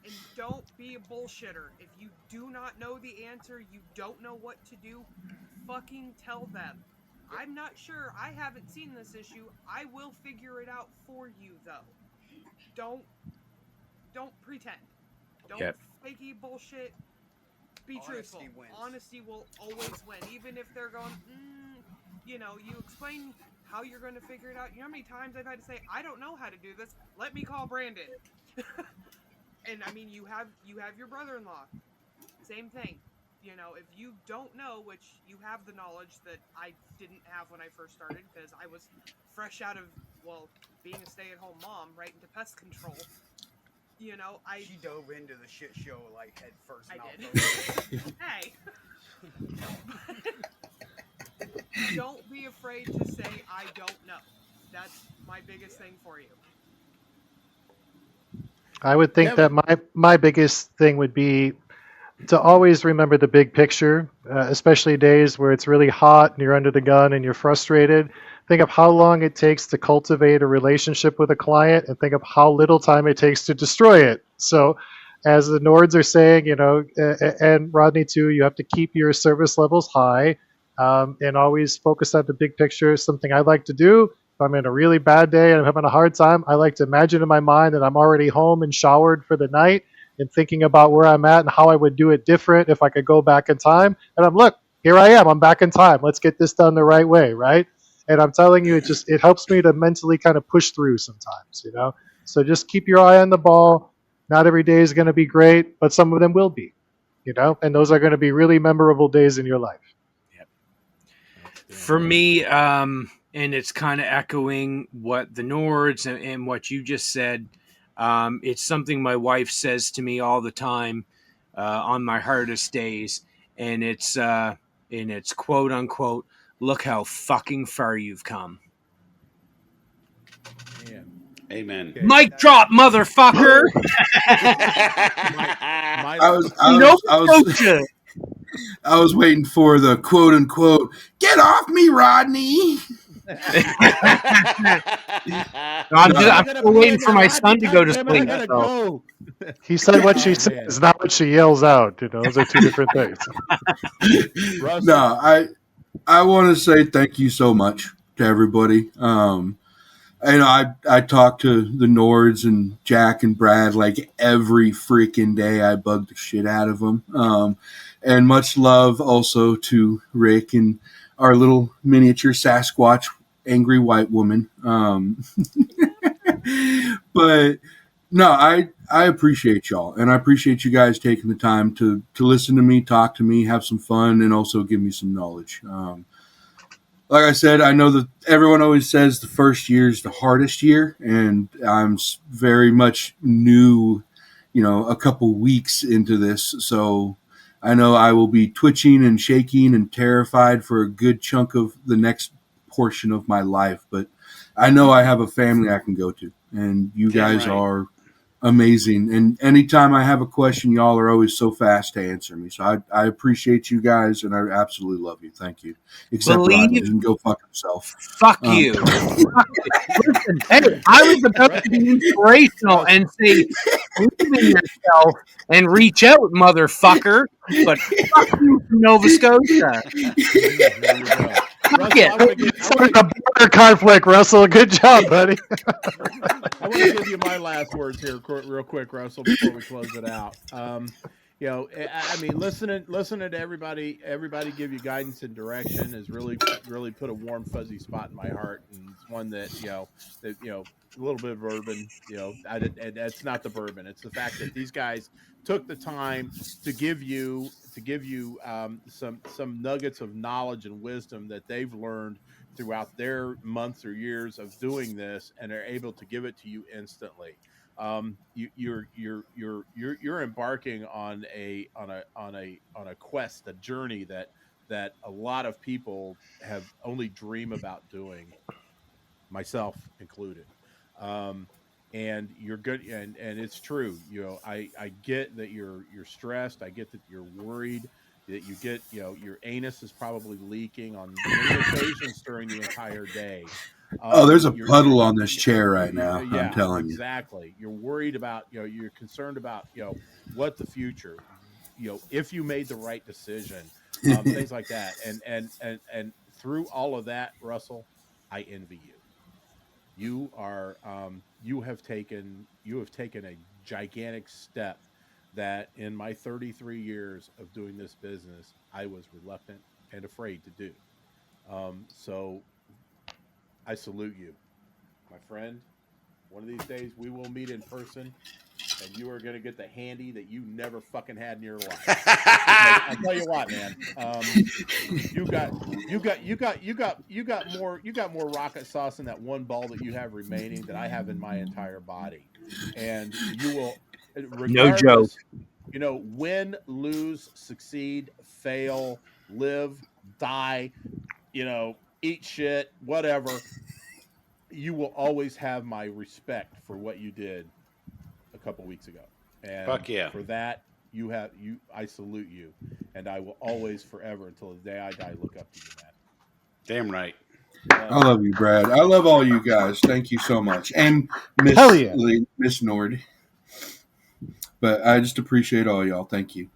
And don't be a bullshitter. If you do not know the answer, you don't know what to do, fucking tell them. I'm not sure. I haven't seen this issue. I will figure it out for you, though. Don't pretend. Don't fakey bullshit. Be truthful. Wins. Honesty will always win. Even if they're going, you explain how you're going to figure it out. You know how many times I've had to say, I don't know how to do this. Let me call Brandon. And I mean, you have your brother-in-law. Same thing. If you don't know, which you have the knowledge that I didn't have when I first started, because I was fresh out of, being a stay-at-home mom, right into pest control. She dove into the shit show like head first. I did. Hey. Don't be afraid to say, I don't know. That's my biggest thing for you. I would think that my biggest thing would be to always remember the big picture, especially days where it's really hot and you're under the gun and you're frustrated. Think of how long it takes to cultivate a relationship with a client and think of how little time it takes to destroy it. So as the Nords are saying, and Rodney too, you have to keep your service levels high and always focus on the big picture. Something I like to do if I'm in a really bad day and I'm having a hard time, I like to imagine in my mind that I'm already home and showered for the night and thinking about where I'm at and how I would do it different if I could go back in time. And look, here I am. I'm back in time. Let's get this done the right way, right? And I'm telling you, it helps me to mentally kind of push through sometimes, So just keep your eye on the ball. Not every day is going to be great, but some of them will be, and those are going to be really memorable days in your life. Yep. For me, and it's kind of echoing what the Nords and what you just said. It's something my wife says to me all the time on my hardest days, and it's quote unquote, "Look how fucking far you've come." Yeah. Amen. Okay. Mic drop, motherfucker. I was waiting for the quote unquote, "Get off me, Rodney." I'm still waiting for my son to go to sleep. Go. He said what she says, not what she yells out. Those are two different things. No, I want to say thank you so much to everybody. I talk to the Nords and Jack and Brad like every freaking day. I bug the shit out of them. And much love also to Rick and our little miniature Sasquatch angry white woman. But no, I appreciate y'all, and I appreciate you guys taking the time to listen to me, talk to me, have some fun, and also give me some knowledge. Like I said, I know that everyone always says the first year is the hardest year, and I'm very much new, a couple weeks into this. So I know I will be twitching and shaking and terrified for a good chunk of the next portion of my life. But I know I have a family I can go to, and you guys are amazing. And anytime I have a question, y'all are always so fast to answer me. So I appreciate you guys, and I absolutely love you. Thank you. Except Rodney, he can go fuck himself. Fuck you. Listen, hey, I was about to be inspirational and say, believe in yourself and reach out, motherfucker. But fuck you from Nova Scotia. Fuck it. Sorry, a border conflict, Russell. Good job, buddy. I want to give you my last words here, real quick, Russell, before we close it out. You know, I mean, listening to everybody give you guidance and direction has really put a warm, fuzzy spot in my heart, and it's one that a little bit of bourbon. And that's not the bourbon; it's the fact that these guys took the time to give you some nuggets of knowledge and wisdom that they've learned throughout their months or years of doing this, and are able to give it to you instantly. You're embarking on a quest, a journey that a lot of people have only dream about doing, myself included. And you're good, and it's true. I get that you're stressed. I get that you're worried, that you get, your anus is probably leaking on many occasions during the entire day. There's a puddle on this chair right now. Yeah, I'm telling you. Exactly. You're worried about, you're concerned about, what the future, if you made the right decision, things like that. And through all of that, Russell, I envy you. You are, you have taken a gigantic step that in my 33 years of doing this business, I was reluctant and afraid to do. So I salute you, my friend. One of these days we will meet in person, and you are going to get the handy that you never fucking had in your life. I'll tell you what, man. You got more rocket sauce in that one ball that you have remaining that I have in my entire body, and you will. No joke. Win, lose, succeed, fail, live, die. Eat shit, whatever. You will always have my respect for what you did a couple weeks ago. And fuck yeah. For that, I salute you, and I will always, forever, until the day I die, look up to you, man. Damn right. I love you, Brad. I love all you guys. Thank you so much. And Miss Nord. But I just appreciate all y'all. Thank you.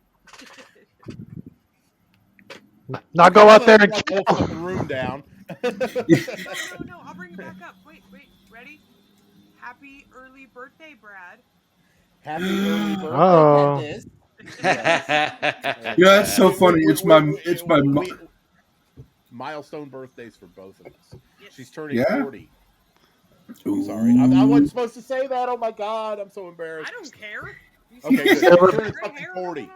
Now go out there and kill the room down. No, I'll bring it back up. Wait, ready? Happy early birthday, Brad. Happy early birthday, Kandyce. Yes. Yeah, that's so funny. It's my milestone birthdays for both of us. Yes. She's turning 40. I'm sorry. I wasn't supposed to say that. Oh my God, I'm so embarrassed. I don't care. Okay, good. She's turning fucking 40.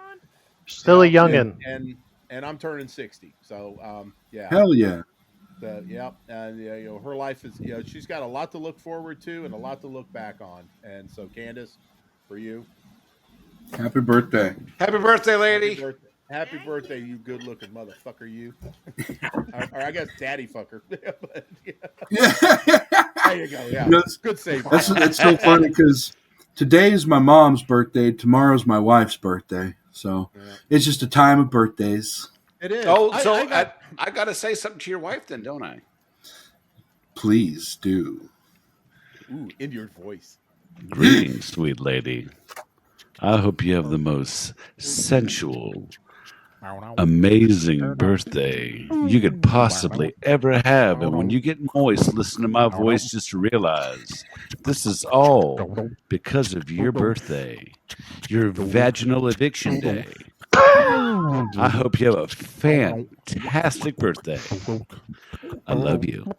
Still a youngin'. And I'm turning 60. So yeah. Hell yeah. And her life is, she's got a lot to look forward to and a lot to look back on. And so, Kandyce, for you, happy birthday. Happy birthday, lady. Happy birthday, you good-looking motherfucker, you. or I guess daddy fucker. But, there you go. Yeah, good save. That's so funny because today is my mom's birthday. Tomorrow's my wife's birthday. So it's just a time of birthdays. It is. Oh, so I got to say something to your wife then, don't I? Please do. Ooh, in your voice. Greetings, sweet lady. I hope you have the most sensual, amazing birthday you could possibly ever have. And when you get moist, listen to my voice just to realize this is all because of your birthday, your vaginal eviction day. I hope you have a fantastic birthday. I love you.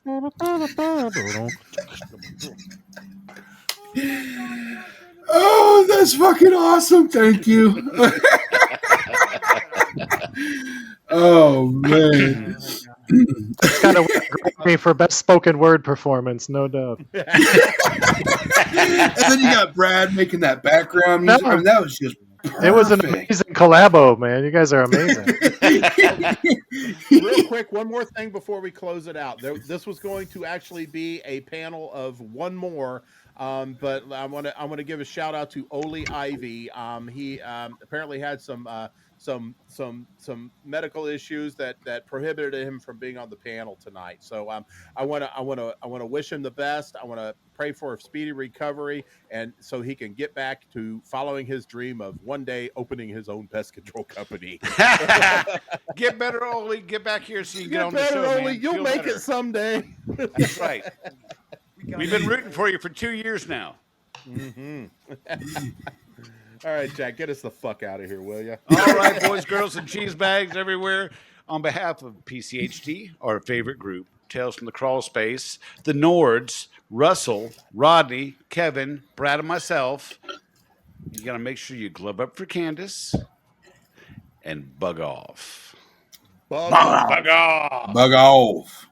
Oh, that's fucking awesome. Thank you. Oh, man. It's kind of me for best spoken word performance, no doubt. And then you got Brad making that background music. I mean, that was just perfect. It was an amazing collabo, man. You guys are amazing. Real quick, one more thing before we close it out. This was going to actually be a panel of one more. But I want to give a shout out to Oli Ivy. He apparently had some medical issues that prohibited him from being on the panel tonight. So I want to wish him the best. I want to pray for a speedy recovery, and so he can get back to following his dream of one day opening his own pest control company. Get better, Oli. Get back here so you can get on better, the show, Oli. man. You'll Feel make better. it someday. That's right. We've been rooting for you for 2 years now. Mm-hmm. All right, Jack, get us the fuck out of here, will you? All right, boys, girls, and cheese bags everywhere. On behalf of PCHT, our favorite group, Tales from the Crawl Space, the Nords, Russell, Rodney, Kevin, Brad, and myself, you got to make sure you glove up for Kandyce and bug off. Bug off. Bug off. Bug off.